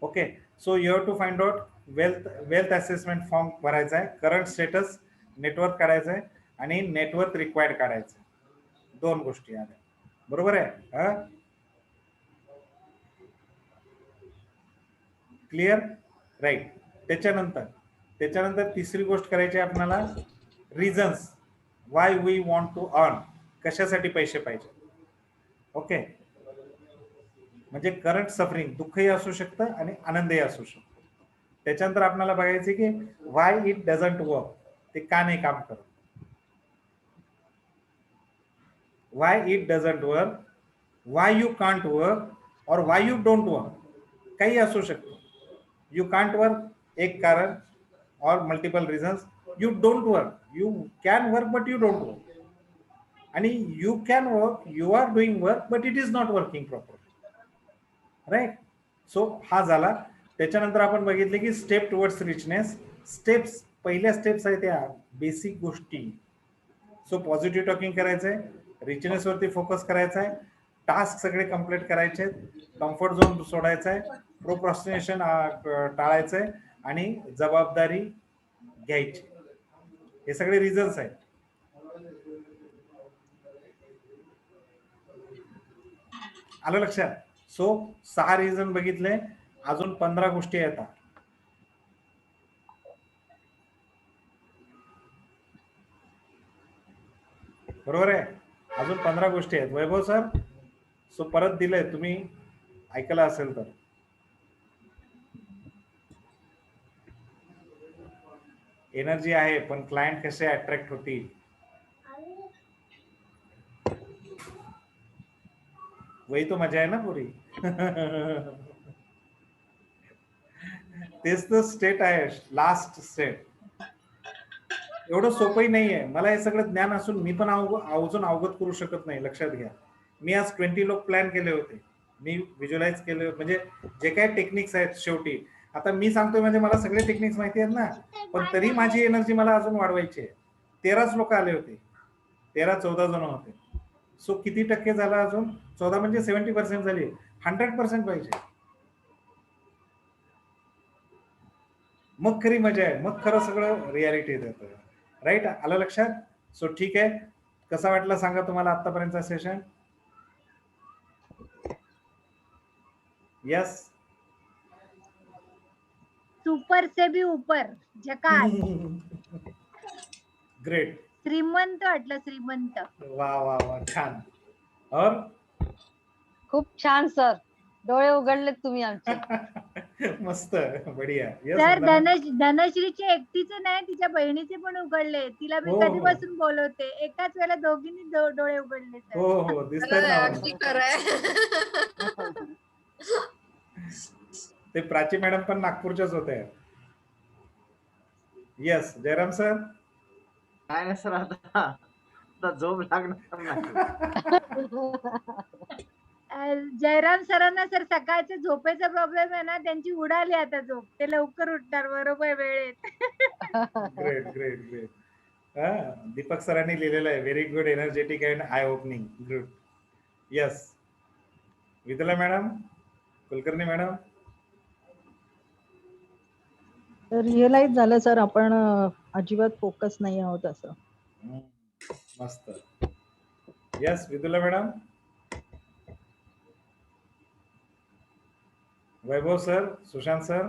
Okay, so you have to find out wealth assessment form भरायचा आहे, करंट स्टेटस, नेटवर्क काढायचं आहे आणि नेटवर्क रिक्वायर्ड काढायचं आहे. 2 गोष्टी आल्या, बरोबर आहे? क्लिअर? राईट. त्याच्यानंतर तिसरी गोष्ट करायची आहे आपल्याला, reasons why we want to earn. कशासाठी पैसे पाहिजे? ओके, म्हणजे करंट सफरिंग, दुःखही असू शकतं आणि आनंदही असू शकतो. त्याच्यानंतर आपल्याला बघायचं की वाय इट डझंट वर्क, ते का नाही काम करत. Why it doesn't work, why you can't work और वाय यू डोंट वर्क, काही असू शकतं. यू कांट वर्क एक कारण, और multiple reasons. You don't work, you can work but you don't work, आणि you can work, you are doing work but it is not working properly. Right? So हा झाला. त्याच्यानंतर आपण बघितले की स्टेप टुवर्ड्स रिचनेस. स्टेप्स, पहिल्या steps आहेत त्या बेसिक गोष्टी. सो पॉझिटिव्ह टॉकिंग करायचंय, रिचनेस वरती फोकस करायचा आहे, टास्क सगळे कंप्लीट करायचे आहेत, कम्फर्ट झोन सोडायचा आहे, प्रोक्रॉस्टिनेशन टाळायचंय आणि जबाबदारी घ्यायची. हे सगळे रिझन्स आहेत. आलं लक्षात? सो 6 रिझन बघितले, अजून 15 गोष्टी येतात. बरोबर आहे? अजून 15 गोष्टी आहेत. वैभव सर, सो परत दिलंय, तुम्ही ऐकलं असेल तर. एनर्जी आहे, पण क्लायंट कसे अट्रॅक्ट होतील. वही तो मजा आहे ना पुरी. तेच तर स्टेट आहे, लास्ट स्टेट. एवढं सोपंही नाहीये. मला हे सगळं ज्ञान असून मी पण अजून अवगत करू शकत नाही. लक्षात घ्या, मी आज 20 लोक प्लॅन केले होते, मी व्हिज्युअलाइज केले, म्हणजे जे काय टेक्निक्स आहेत, शेवटी आता मी सांगतोय म्हणजे मला सगळे टेक्निक्स माहिती आहेत ना, पण तरी माझी एनर्जी मला अजून वाढवायची आहे. 13च लोक आले होते, 13-14 जण होते. सो किती टक्के झाला अजून? 14 म्हणजे 70% झाली. 100% पाहिजे, मग खरी मजा आहे, मग खरं सगळं रियालिटी देतं. राईट? आलं लक्षात? सो ठीक आहे. कसा वाटला सांगा तुम्हाला आतापर्यंतचा सेशन? यस, सुपर से भी ऊपर, झकास. ग्रेट. श्रीमंत वाटलं, श्रीमंत. वा वा वा, छान. और खूप छान सर, डोळे उघडलेत तुम्ही आमचे. मस्त, बढिया. सर, धनश्रीचे एकटीचे नाही, तिच्या बहिणीचे पण उघडले. तिला मी हो. कधीपासून बोलवते, एकाच वेळेला दोघींनी डोळे उघडले. हो हो, दिसतंय ना. अगदी खरंय. ते प्राची मॅडम पण नागपूरच्याच होत्या. Yes Jayram sir. काय नाही सर, आता झोप लागणार नाही. जयराम सरांना सर सकाळच्या झोपेचा प्रॉब्लेम आहे ना, त्यांची उडाली आता झोप, ते लवकर उठणार बरोबर वेळेत. Great great great. दीपक सरांनी लिहिलेलं आहे, very good, energetic and eye opening. Good. Yes Vidula madam, Kulkarni madam. Realise झालं सर, आपण अजिबात फोकस नाही आहोत असं. मस्त. Yes Vidula madam. Vaibhav sir, Sushant sir.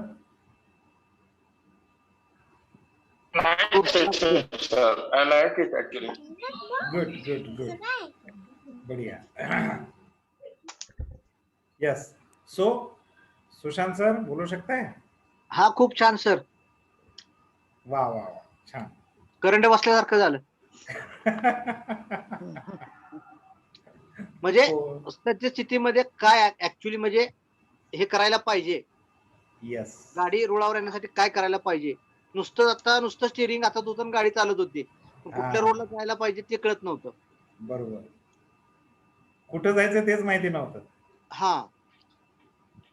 Good good good, बढ़िया. यस. सो सुशांत सर बोलू शकताय? हा खूप छान सर, वा वा वा, छान. करंट बसल्यासारखं झालं. म्हणजे हो. सध्या स्थितीमध्ये काय ऍक्च्युली म्हणजे हे करायला पाहिजे, येस. गाडी रुळावर येण्यासाठी काय करायला पाहिजे. नुसतं स्टिअरिंग आता दुसरं गाडी चालत होती, पण कुठल्या रोडला जायला पाहिजे ते कळत नव्हतं. बरोबर. कुठं जायचं तेच माहिती नव्हतं. हा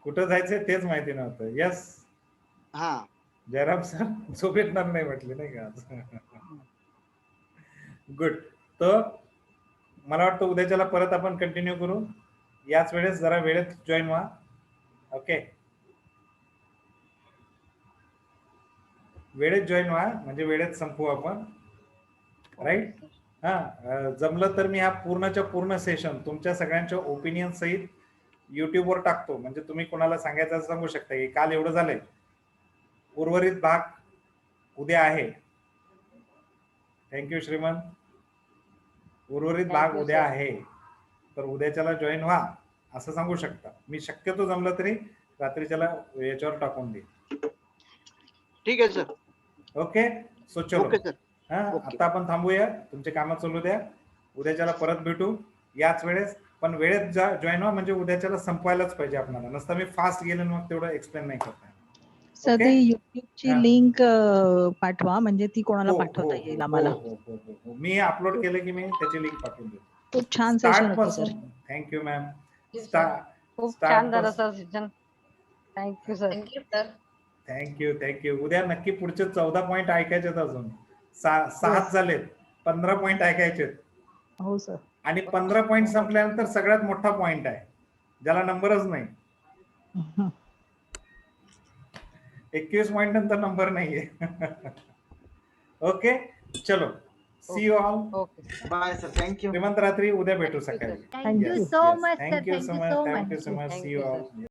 कुठं जायचं तेच माहिती नव्हतं. यस. हा जयराम सर झोप येणार नाही म्हटले नाही का आज? गुड. तर मला वाटतं उद्याच्याला परत आपण कंटिन्यू करू. याच वेळेस जरा वेळेत जॉईन व्हा. ओके, वेळेत जॉईन व्हा म्हणजे वेळेत संपवू आपण. राईट. हा जमलं तर मी हा पूर्णच्या पूर्ण सेशन तुमच्या सगळ्यांच्या ओपिनियन सहित युट्यूबवर टाकतो, म्हणजे तुम्ही कोणाला सांगायचं सांगू शकता की काल एवढं झालंय. उर्वरित भाग उद्या आहे. थँक्यू श्रीमंत. उर्वरित भाग उद्या आहे, तर उद्याच्याला जॉईन व्हा असं सांगू शकता. मी शक्यतो जमलं तरी रात्रीच्याला याच्यावर टाकून देईन. ठीक आहे सर. ओके. सो चलो. Okay sir. हा आता आपण थांबूया, तुमचे कामं चालू द्या. उद्याच्याला परत भेटू याच वेळेस, पण वेळेत जॉईन व्हा म्हणजे उद्याच्याला संपवायलाच पाहिजे आपल्याला. नसता मी फास्ट गेलो मग तेवढं एक्सप्लेन नाही करता. सर ती युट्यूबची लिंक पाठवा, म्हणजे ती कोणाला हो, पाठवता हो, येईल हो, आम्हाला. हो, हो, हो, हो. मी अपलोड केलं की मी त्याची लिंक पाठवून देतो. खूप छान सेशन स्टार्ट होतं सर. पासून. Thank you ma'am. खूप छान झालं sir session. Thank you sir. Thank you thank you. उद्या नक्की पुढचे 14 पॉईंट ऐकायचेत. अजून 6 झालेत, 15 पॉईंट ऐकायचेत. हो सर. आणि 15 पॉईंट संपल्यानंतर सगळ्यात मोठा पॉईंट आहे ज्याला नंबरच नाही. 21 पॉईंट नंतर नंबर नाहीये. ओके चलो, see you all. Bye sir. Thank you. श्रीमंत रात्री. उद्या भेटू सकाळी. Thank you so much sir. Thank you so much. Thank you so much. See you all.